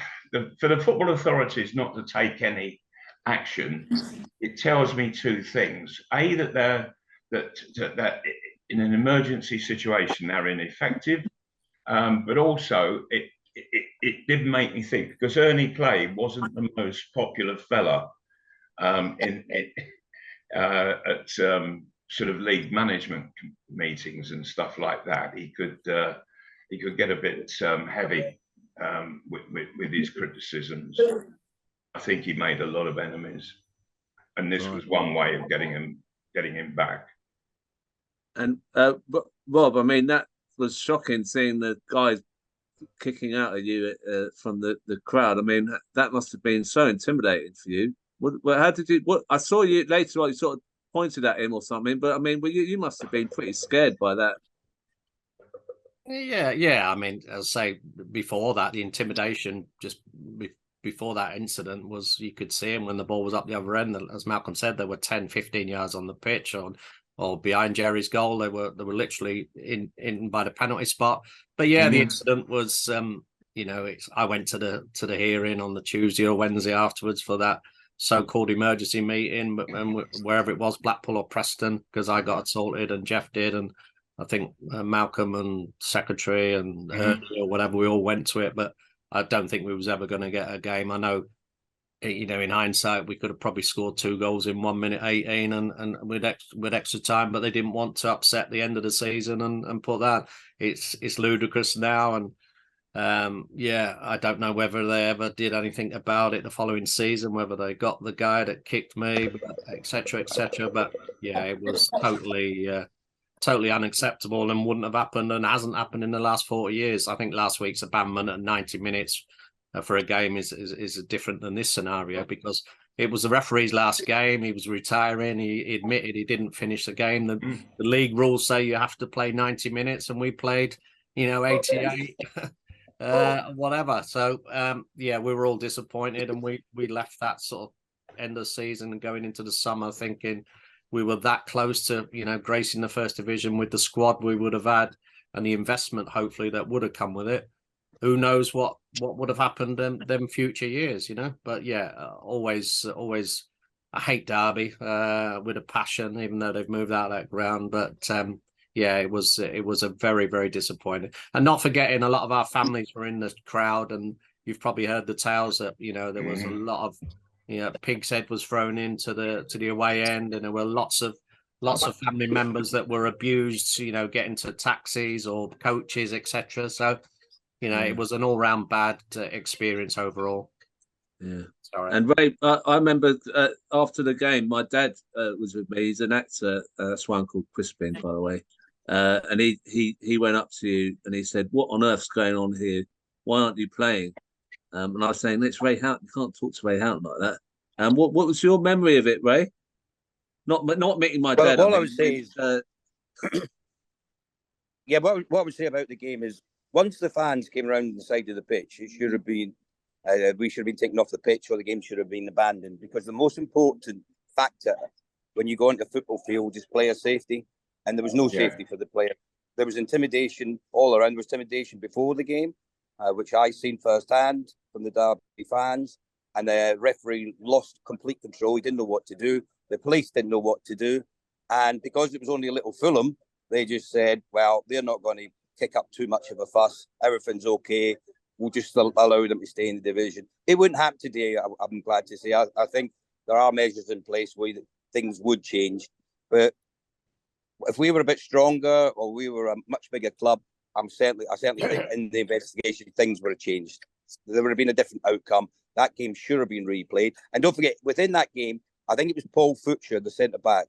for the football authorities not to take any action, it tells me two things. A, that in an emergency situation, they're ineffective, but also it did make me think, because Ernie Clay wasn't the most popular fella at sort of league management meetings and stuff like that. He could get a bit heavy with his criticisms. I think he made a lot of enemies, and this was one way of getting him back. And Rob, I mean, that was shocking, seeing the guys kicking out at you from the crowd. I mean, that must have been so intimidating for you. How did you? I saw you later on. You sort of pointed at him or something, but I mean, you must have been pretty scared by that. Yeah. I mean, as I say, before that, the intimidation just before that incident was, you could see him when the ball was up the other end. As Malcolm said, there were 10, 15 yards on the pitch or behind Jerry's goal. They were literally in by the penalty spot. But yeah, the incident was, I went to the hearing on the Tuesday or Wednesday afterwards for that so-called emergency meeting, and wherever it was, Blackpool or Preston, because I got assaulted and Jeff did, and I think Malcolm and secretary and or whatever, we all went to it. But I don't think we was ever going to get a game. I know, in hindsight, we could have probably scored 2 goals in 1 minute 18 and with extra time, but they didn't want to upset the end of the season and put that. It's ludicrous now, and I don't know whether they ever did anything about it the following season, whether they got the guy that kicked me, etc. But yeah, it was totally unacceptable and wouldn't have happened, and hasn't happened in the last 40 years. I think last week's abandonment at 90 minutes for a game is different than this scenario, because it was the referee's last game. He was retiring. He admitted he didn't finish the game. The league rules say you have to play 90 minutes, and we played 88 whatever. So we were all disappointed, and we left that sort of end of season and going into the summer thinking we were that close to gracing the first division with the squad we would have had and the investment hopefully that would have come with it. Who knows what would have happened them future years, But yeah, always I hate Derby with a passion, even though they've moved out of that ground. But it was a very, very disappointing. And not forgetting, a lot of our families were in the crowd, and you've probably heard the tales that there was a lot of Pig's Head was thrown into the away end, and there were lots of family members that were abused, getting to taxis or coaches, etc. So it was an all-round bad experience overall. Yeah. Sorry. And Ray, I remember after the game, my dad was with me. He's an actor. That's one called Crispin, by the way. And he went up to you and he said, "What on earth's going on here? Why aren't you playing?" And I was saying, "It's Ray Houghton. You can't talk to Ray Houghton like that." And what was your memory of it, Ray? Not meeting my dad. What I would say is, what I would say about the game is, once the fans came around the side of the pitch, it should have been we should have been taken off the pitch, or the game should have been abandoned, because the most important factor when you go into a football field is player safety, and there was no safety for the player. There was intimidation all around. There was intimidation before the game, which I seen firsthand from the Derby fans. And the referee lost complete control. He didn't know what to do. The police didn't know what to do. And because it was only a little Fulham, they just said, well, they're not going to kick up too much of a fuss. Everything's okay. We'll just allow them to stay in the division. It wouldn't happen today, I'm glad to say. I think there are measures in place where things would change. But if we were a bit stronger or we were a much bigger club, I certainly think in the investigation things would have changed. There would have been a different outcome. That game should have been replayed. And don't forget, within that game, I think it was Paul Futcher, the centre-back.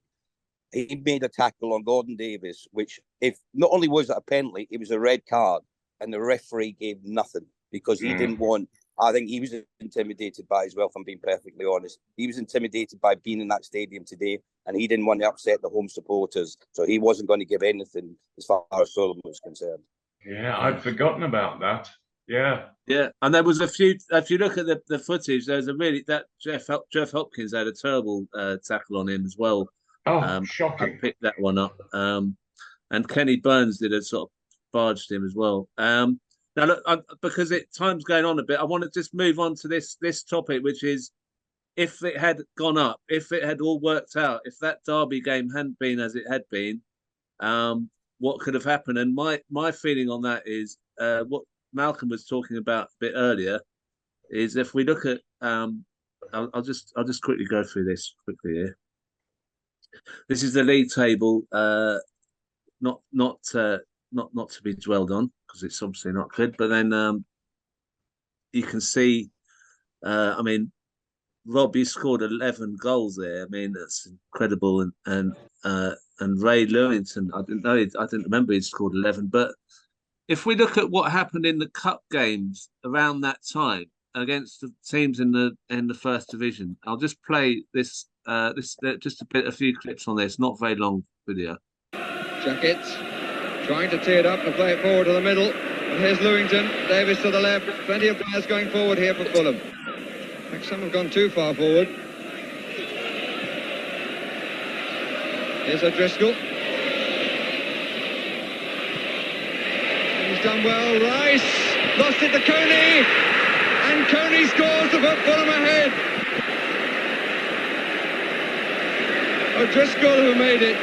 He made a tackle on Gordon Davis, which, if not only was it a penalty, it was a red card. And the referee gave nothing because he didn't want... I think he was intimidated by it as well, if I'm being perfectly honest. He was intimidated by being in that stadium today, and he didn't want to upset the home supporters. So he wasn't going to give anything as far as Fulham was concerned. Yeah, I'd forgotten about that. Yeah. Yeah, and there was a few. If you look at the footage, there's a really that Jeff Hopkins had a terrible tackle on him as well. Oh, shocking! I picked that one up. And Kenny Burns did a sort of barged him as well. Now look, because time's going on a bit, I want to just move on to this topic, which is if it had gone up, if it had all worked out, if that Derby game hadn't been as it had been, what could have happened? And my feeling on that is what Malcolm was talking about a bit earlier is if we look at I'll just quickly go through this quickly here. This is the league table, not to be dwelled on because it's obviously not good. But then you can see, I mean, Robbie scored 11 goals there. I mean, that's incredible. And Ray Lewington, I didn't remember he'd scored 11. But if we look at what happened in the cup games around that time against the teams in the first division, I'll just play this just a few clips on this. Not very long video. Jacket trying to tee it up and play it forward to the middle. And here's Lewington, Davis to the left. Plenty of players going forward here for Fulham. In fact, some have gone too far forward. Here's O'Driscoll. He's done well. Rice lost it to Coney. And Coney scores to put Fulham ahead. O'Driscoll who made it.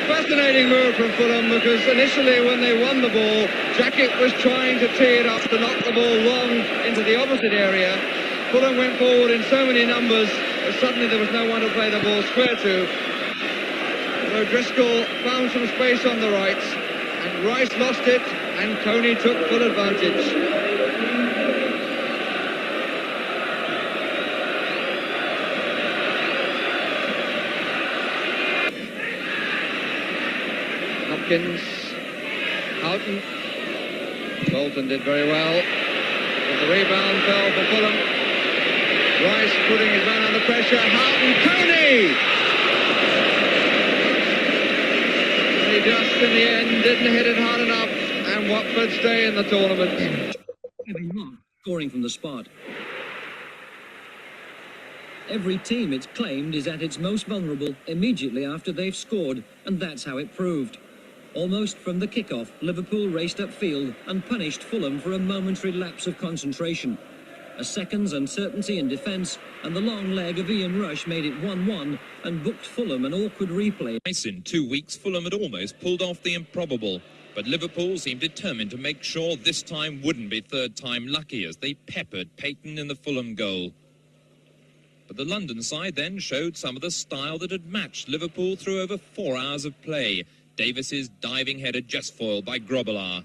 Fascinating move from Fulham because initially when they won the ball, Jacket was trying to tee it up to knock the ball long into the opposite area. Fulham went forward in so many numbers that suddenly there was no one to play the ball square to. O'Driscoll found some space on the right and Rice lost it and Coney took full advantage. Elkins, Houghton, Bolton did very well, but the rebound fell for Fulham. Rice putting his man under pressure, Houghton, Coney! And he just in the end didn't hit it hard enough, and Watford stay in the tournament. Kevin Mark scoring from the spot. Every team it's claimed is at its most vulnerable immediately after they've scored, and that's how it proved. Almost from the kick-off, Liverpool raced upfield and punished Fulham for a momentary lapse of concentration. A second's uncertainty in defence and the long leg of Ian Rush made it 1-1 and booked Fulham an awkward replay. In 2 weeks, Fulham had almost pulled off the improbable, but Liverpool seemed determined to make sure this time wouldn't be third time lucky as they peppered Payton in the Fulham goal. But the London side then showed some of the style that had matched Liverpool through over 4 hours of play. Davis's diving header just foiled by Grobbelaar.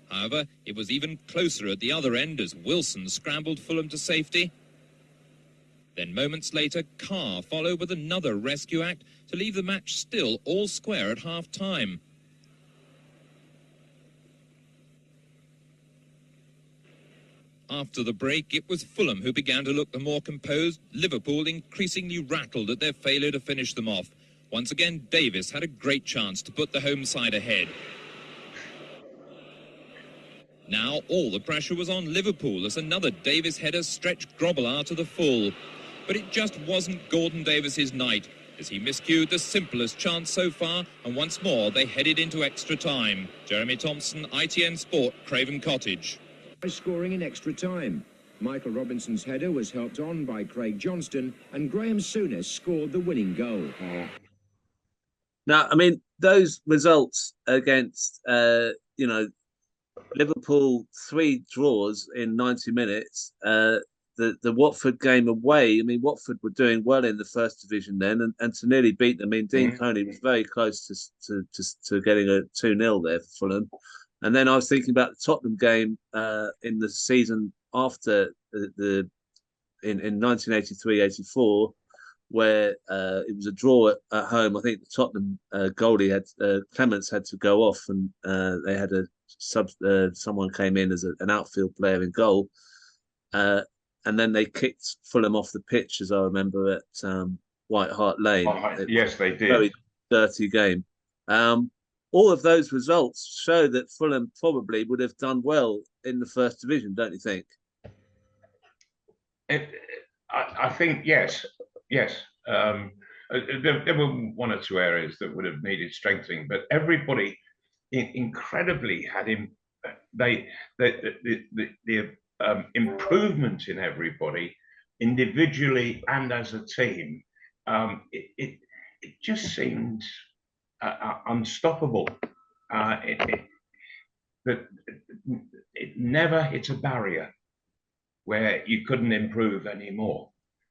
However, it was even closer at the other end as Wilson scrambled Fulham to safety. Then moments later, Carr followed with another rescue act to leave the match still all square at half-time. After the break, it was Fulham who began to look the more composed, Liverpool increasingly rattled at their failure to finish them off. Once again, Davis had a great chance to put the home side ahead. Now all the pressure was on Liverpool as another Davis header stretched Grobbelaar to the full. But it just wasn't Gordon Davis's night. as he miscued the simplest chance so far, and once more they headed into extra time. Jeremy Thompson, ITN Sport, Craven Cottage. By scoring in extra time. Michael Robinson's header was helped on by Craig Johnston, and Graham Souness scored the winning goal. Now, I mean, those results against, you know, Liverpool, 3 draws in 90 minutes, the Watford game away, I mean, Watford were doing well in the first division then, and to nearly beat them, I mean, Dean Coney was very close to getting a 2-0 there for Fulham. And then I was thinking about the Tottenham game in the season after in 1983-84, where it was a draw at home. I think the Tottenham goalie had Clements had to go off, and they had a someone came in as an outfield player in goal, and then they kicked Fulham off the pitch, as I remember, at White Hart Lane. Yes, they did. Very dirty game. All of those results show that Fulham probably would have done well in the first division, don't you think? I think yes. There were 1 or 2 areas that would have needed strengthening, but everybody incredibly had the improvement in everybody, individually and as a team. It just seemed unstoppable. It never hit a barrier where you couldn't improve anymore.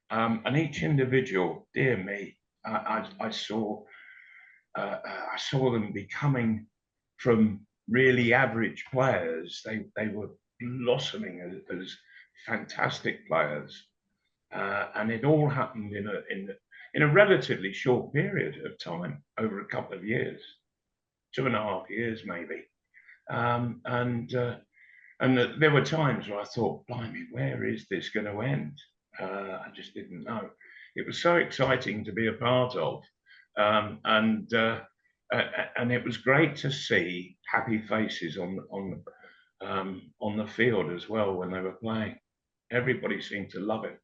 And each individual, dear me, I saw them becoming from really average players. They were blossoming as fantastic players, and it all happened in a relatively short period of time, over a couple of years, 2.5 years maybe. And there were times where I thought, blimey, where is this going to end? I just didn't know. It was so exciting to be a part of, and it was great to see happy faces on the field as well when they were playing. Everybody seemed to love it.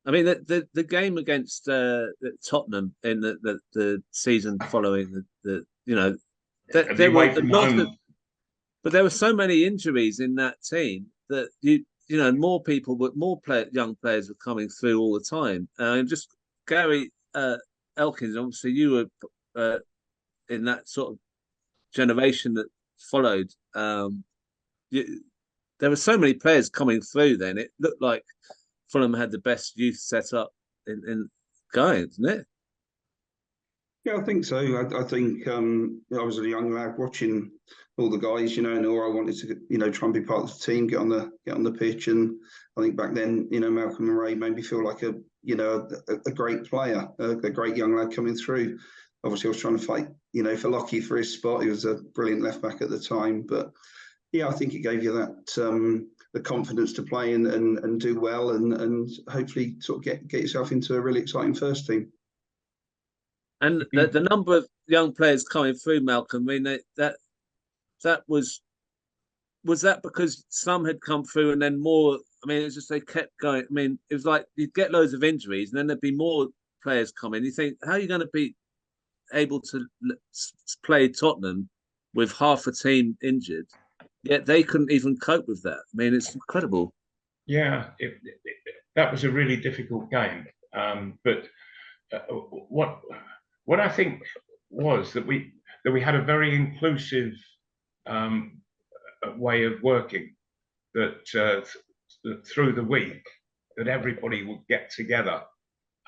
I mean, the game against Tottenham in the season following there were a lot of, but there were so many injuries in that team that more people, but young players were coming through all the time. And just Gary Elkins, obviously you were in that sort of generation that followed. There were so many players coming through then. It looked like Fulham had the best youth set up in going, didn't it? Yeah, I think so. I think I was a young lad watching all the guys, and all I wanted to, try and be part of the team, get on the pitch. And I think back then, Malcolm and Ray made me feel like a great player, a great young lad coming through. Obviously, I was trying to fight, for Lockie for his spot. He was a brilliant left back at the time. But yeah, I think it gave you that the confidence to play and do well, and hopefully sort of get yourself into a really exciting first team. And the number of young players coming through, Malcolm, I mean, that was that because some had come through and then more. I mean, it's just they kept going. I mean, it was like you'd get loads of injuries and then there'd be more players coming. You think, how are you going to be able to play Tottenham with half a team injured? Yet they couldn't even cope with that. I mean, it's incredible. Yeah, that was a really difficult game. But what I think was that we had a very inclusive way of working, that through the week that everybody would get together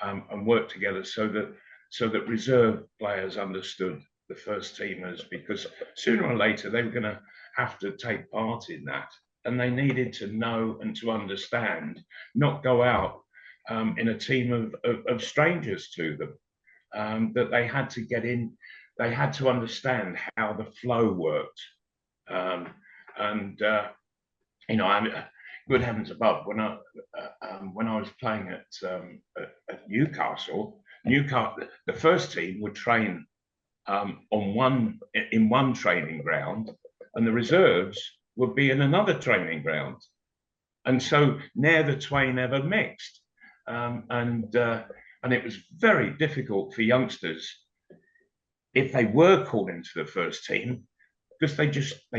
and work together, so that reserve players understood the first teamers, because sooner or later they were going to have to take part in that, and they needed to know and to understand, not go out in a team of strangers to them, that they had to get in, they had to understand how the flow worked. I'm good heavens above, when I was playing at Newcastle, the first team would train in one training ground, and the reserves would be in another training ground, and so ne'er the twain ever mixed. And and it was very difficult for youngsters if they were called into the first team, because they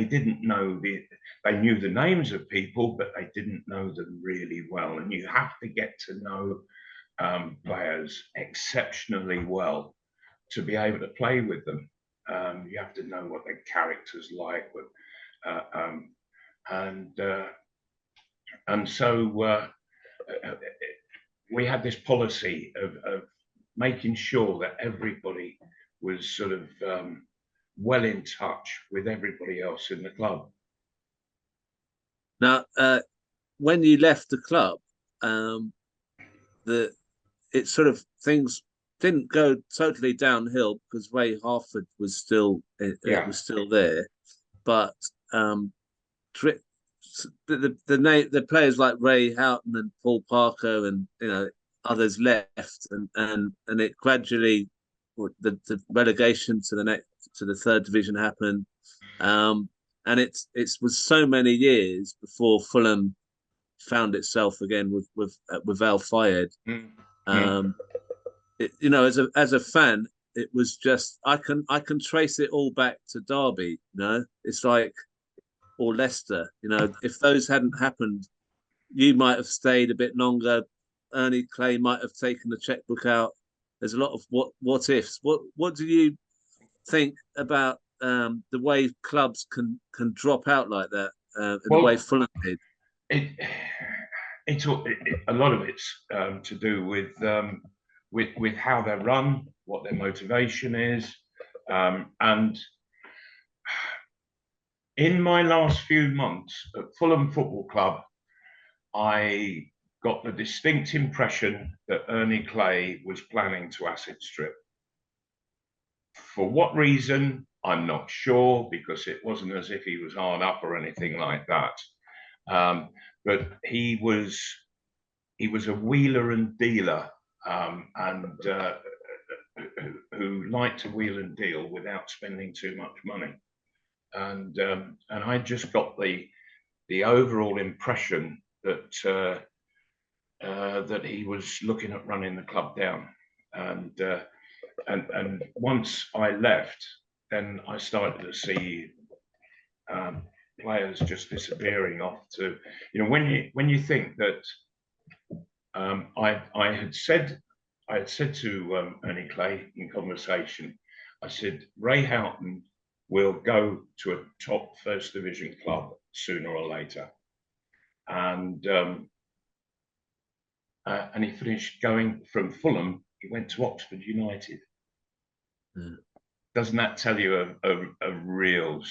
didn't know they knew the names of people, but they didn't know them really well. And you have to get to know players exceptionally well to be able to play with them. You have to know what their character's like, and so we had this policy of making sure that everybody was sort of well in touch with everybody else in the club. Now, when you left the club, it sort of things didn't go totally downhill because Ray Harford was still was still there, but the players like Ray Houghton and Paul Parker and others left, and it gradually the relegation to the third division happened, and it was so many years before Fulham found itself again with Al Fayed. As a fan, it was just I can trace it all back to Derby. It's like, or Leicester. If those hadn't happened, you might have stayed a bit longer. Ernie Clay might have taken the checkbook out. There's a lot of what ifs. What do you think about the way clubs can drop out like that? The way Fulham did. A lot of it's to do with how they're run, what their motivation is, and in my last few months at Fulham Football Club, I got the distinct impression that Ernie Clay was planning to asset strip. For what reason, I'm not sure, because it wasn't as if he was hard up or anything like that. But he was a wheeler and dealer, and who liked to wheel and deal without spending too much money. And I just got the overall impression that that he was looking at running the club down. And once I left, then I started to see players just disappearing off to, when you think that I had said to Ernie Clay in conversation, I said, Ray Houghton will go to a top first division club sooner or later. And he finished going from Fulham, he went to Oxford United. Doesn't that tell you a real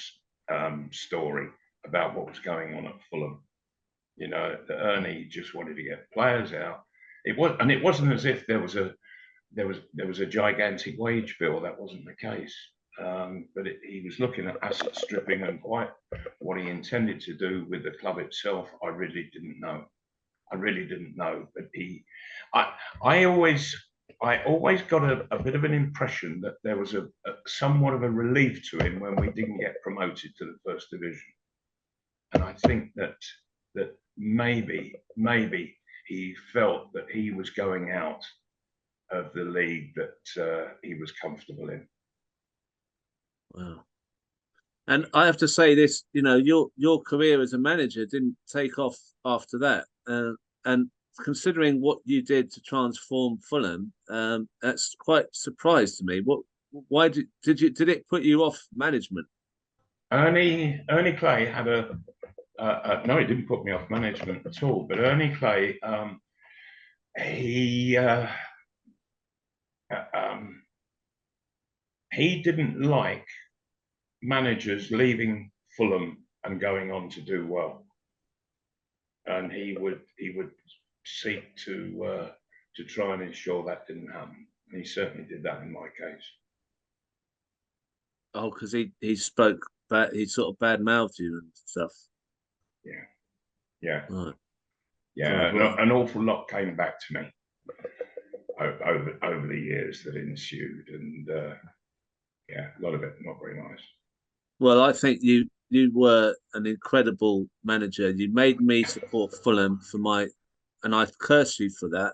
story about what was going on at Fulham? Ernie just wanted to get players out. It wasn't as if there was a gigantic wage bill. That wasn't the case. But he was looking at asset stripping, and quite what he intended to do with the club itself, I really didn't know. But I always got a bit of an impression that there was a somewhat of a relief to him when we didn't get promoted to the first division. And I think that maybe he felt that he was going out of the league that he was comfortable in. Wow. And I have to say this, your career as a manager didn't take off after that. And considering what you did to transform Fulham, that's quite a surprise to me. Why did it put you off management? Ernie Clay had no, it didn't put me off management at all. But Ernie Clay, he didn't like managers leaving Fulham and going on to do well, and he would seek to try and ensure that didn't happen. And he certainly did that in my case. Oh, because he spoke bad, he sort of bad-mouthed you and stuff. Yeah. Right. Yeah. An awful lot came back to me over the years that ensued, and a lot of it not very nice. Well, I think you were an incredible manager. You made me support Fulham and I curse you for that.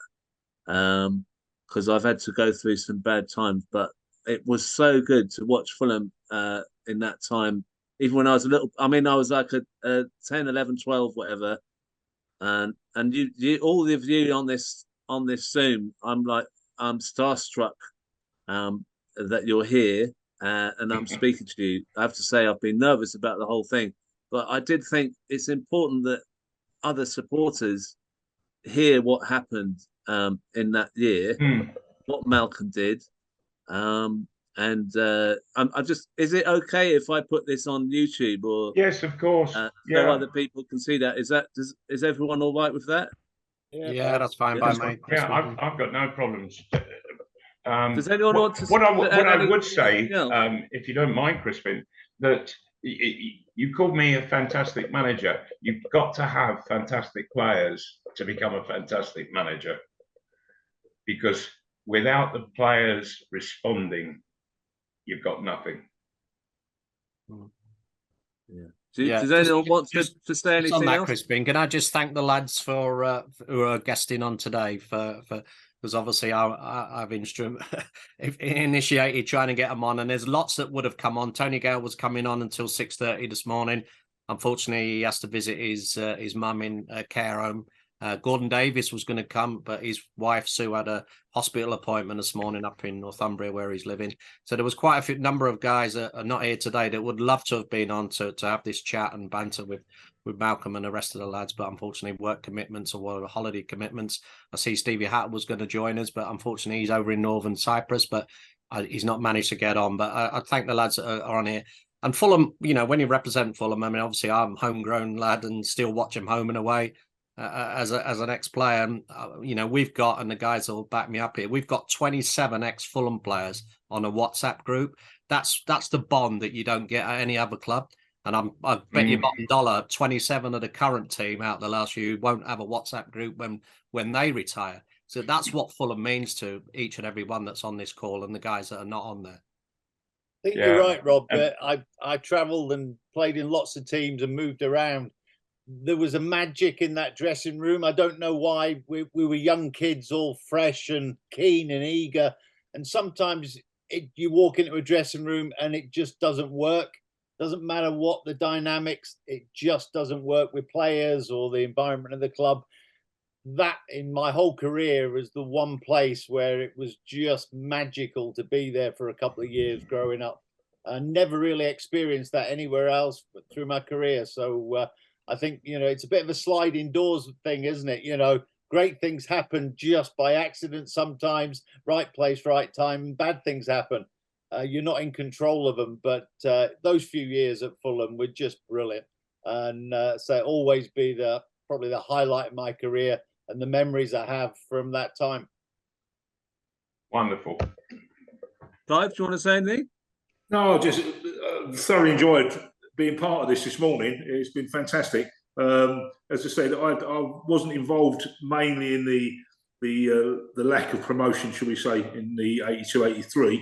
because I've had to go through some bad times. But it was so good to watch Fulham in that time. Even when I was a little, I mean, I was like a 10, 11, 12, whatever. And you all of you on this Zoom, I'm starstruck that you're here and I'm speaking to you. I have to say I've been nervous about the whole thing, but I did think it's important that other supporters hear what happened in that year, what Malcolm did. I just, is it okay if I put this on YouTube or? Yes, of course. So other people can see that. Is everyone all right with that? Yeah, that's fine by me. Yeah, I've got no problems. Does anyone want to? What I would say, if you don't mind, Crispin, that you called me a fantastic manager. You've got to have fantastic players to become a fantastic manager, because without the players responding, you've got nothing. Yeah. Does anyone want to say anything on that, else? Crispin, can I just thank the lads for who are guesting on today for because obviously I've initiated trying to get them on, and there's lots that would have come on. Tony Gale was coming on until 6:30 this morning. Unfortunately, he has to visit his mum in a care home. Gordon Davis was going to come, but his wife Sue had a hospital appointment this morning up in Northumbria where he's living. So there was quite a number of guys that are not here today that would love to have been on to have this chat and banter with Malcolm and the rest of the lads, but unfortunately work commitments or holiday commitments. I see Stevie Houghton was going to join us, but unfortunately he's over in Northern Cyprus, but he's not managed to get on. But I thank the lads that are on here. And Fulham, when you represent Fulham, I mean, obviously I'm a homegrown lad and still watch him home and away. As an ex-player, and we've got, and the guys will back me up here, we've got 27 ex-Fulham players on a WhatsApp group. That's the bond that you don't get at any other club. And I bet you bottom dollar 27 of the current team out the last few won't have a WhatsApp group when they retire. So that's what Fulham means to each and every one that's on this call and the guys that are not on there. I think you're right, Rob. I travelled and played in lots of teams and moved around. There was a magic in that dressing room. I don't know why. We were young kids, all fresh and keen and eager. And sometimes you walk into a dressing room and it just doesn't work. Doesn't matter what the dynamics, it just doesn't work with players or the environment of the club. That, in my whole career, was the one place where it was just magical to be there for a couple of years growing up. I never really experienced that anywhere else through my career. So, I think, it's a bit of a sliding doors thing, isn't it? Great things happen just by accident sometimes, right place, right time, bad things happen. You're not in control of them, but those few years at Fulham were just brilliant. And so always be probably the highlight of my career and the memories I have from that time. Wonderful. Clive, do you want to say anything? No, just thoroughly enjoyed being part of this morning. It's been fantastic. As I said, I wasn't involved mainly in the lack of promotion, shall we say, in the 82-83.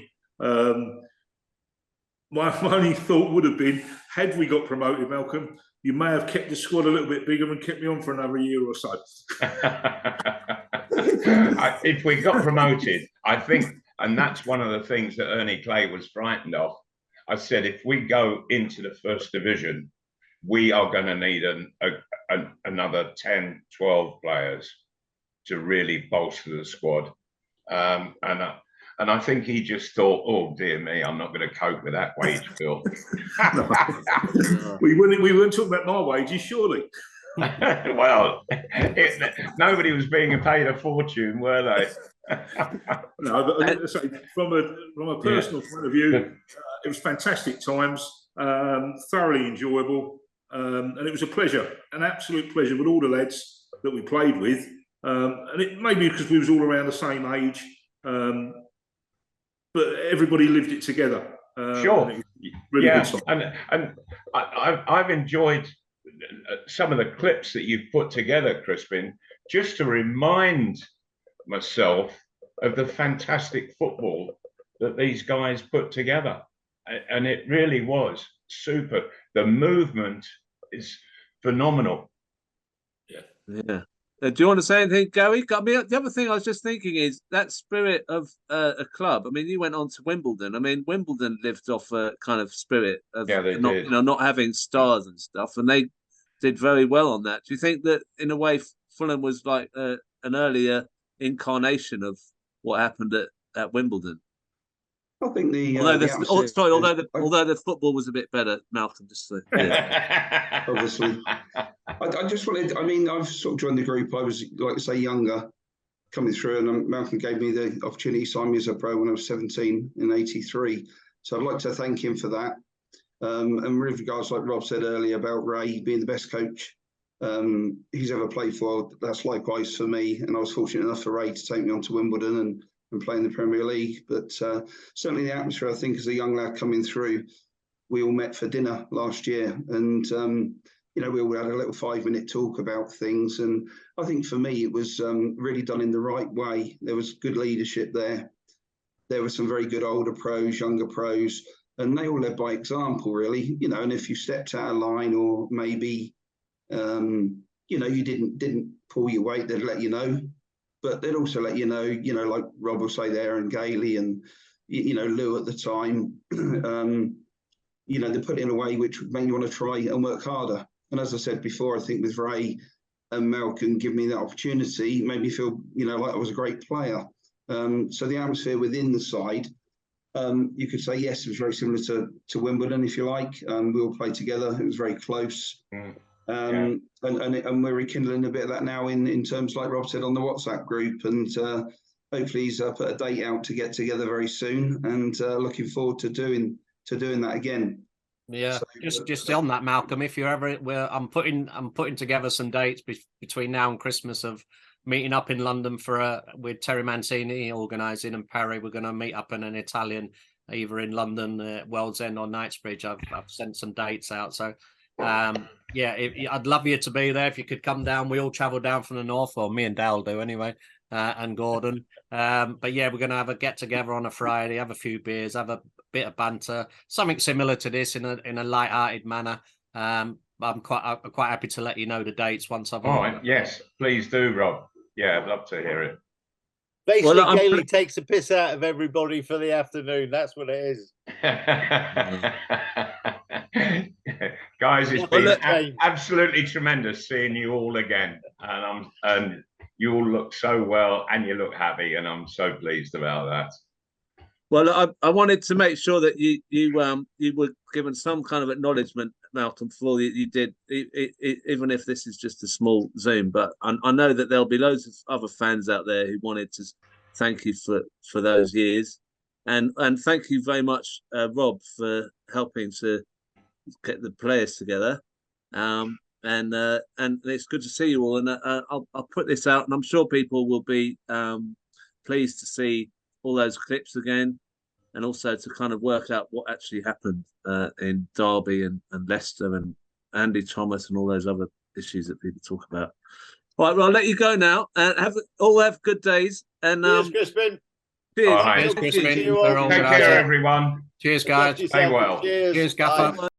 My only thought would have been, had we got promoted, Malcolm, you may have kept the squad a little bit bigger and kept me on for another year or so. If we got promoted, I think, and that's one of the things that Ernie Clay was frightened of. I said, if we go into the first division, we are going to need another 10, 12 players to really bolster the squad. And I think he just thought, oh, dear me, I'm not going to cope with that wage bill. We weren't talking about my wages, surely. Well, nobody was being paid a fortune, were they? No, but from a personal point of view, it was fantastic times, thoroughly enjoyable, and it was a pleasure, an absolute pleasure with all the lads that we played with. And it may be because we was all around the same age, but everybody lived it together. Sure. Really and I've enjoyed some of the clips that you've put together, Crispin, just to remind myself of the fantastic football that these guys put together. And it really was super. The movement is phenomenal. Yeah. Do you want to say anything, Gary? I mean, the other thing I was just thinking is that spirit of a club. I mean, you went on to Wimbledon. I mean, Wimbledon lived off a kind of spirit of not having stars and stuff, and they did very well on that. Do you think that, in a way, Fulham was like an earlier incarnation of what happened at Wimbledon? I think although the football was a bit better, Malcolm. Just obviously, I just wanted. I mean, I've sort of joined the group. I was, like I say, younger, coming through, and Malcolm gave me the opportunity to sign me as a pro when I was 17 in '83. So I'd like to thank him for that. And with regards, like Rob said earlier about Ray being the best coach he's ever played for, that's likewise for me. And I was fortunate enough for Ray to take me on to Wimbledon and play in the Premier League. But certainly the atmosphere, I think, as a young lad coming through, we all met for dinner last year, and we all had a little 5-minute talk about things. And I think for me, it was really done in the right way. There was good leadership there. There were some very good older pros, younger pros, and they all led by example, really. And if you stepped out of line, or maybe you didn't pull your weight, they'd let you know. But they'd also let you know, like Rob will say there, and Gailey and, Lou at the time, they put it in a way which made you want to try and work harder. And as I said before, I think with Ray and Malcolm giving me that opportunity, made me feel, like I was a great player. So the atmosphere within the side, you could say, yes, it was very similar to Wimbledon, if you like. We all played together. It was very close. And we're rekindling a bit of that now in terms, like Rob said, on the WhatsApp group, and hopefully he's put a date out to get together very soon, and looking forward to doing that again. Yeah, so, just on that, Malcolm, if you're ever, I'm putting together some dates between now and Christmas of meeting up in London with Terry Mancini organising, and Perry. We're going to meet up in an Italian, either in London, World's End, or Knightsbridge. I've sent some dates out, so. I'd love you to be there if you could come down. We all travel down from the north, or me and Dal do anyway, and Gordon. But yeah, we're going to have a get together on a Friday, have a few beers, have a bit of banter, something similar to this in a light-hearted manner. I'm quite happy to let you know the dates once I've. All right, yes, please do, Rob. Yeah, I'd love to hear it. Basically, Gailey takes a piss out of everybody for the afternoon. That's what it is. Guys, it's been absolutely tremendous seeing you all again, and you all look so well, and you look happy, and I'm so pleased about that. Well, I wanted to make sure that you were given some kind of acknowledgement, Malcolm, for all that you did, even if this is just a small Zoom. But I know that there'll be loads of other fans out there who wanted to thank you for those years, and thank you very much, Rob, for helping to get the players together. And it's good to see you all. And I'll put this out, and I'm sure people will be pleased to see all those clips again, and also to kind of work out what actually happened in Derby and Leicester and Andy Thomas and all those other issues that people talk about. All right, well, I'll let you go now. Have good days. And cheers, Crispin. Cheers. All right. Cheers, Crispin. Take care, everyone. Cheers, guys. Stay well. Cheers, Gaffer.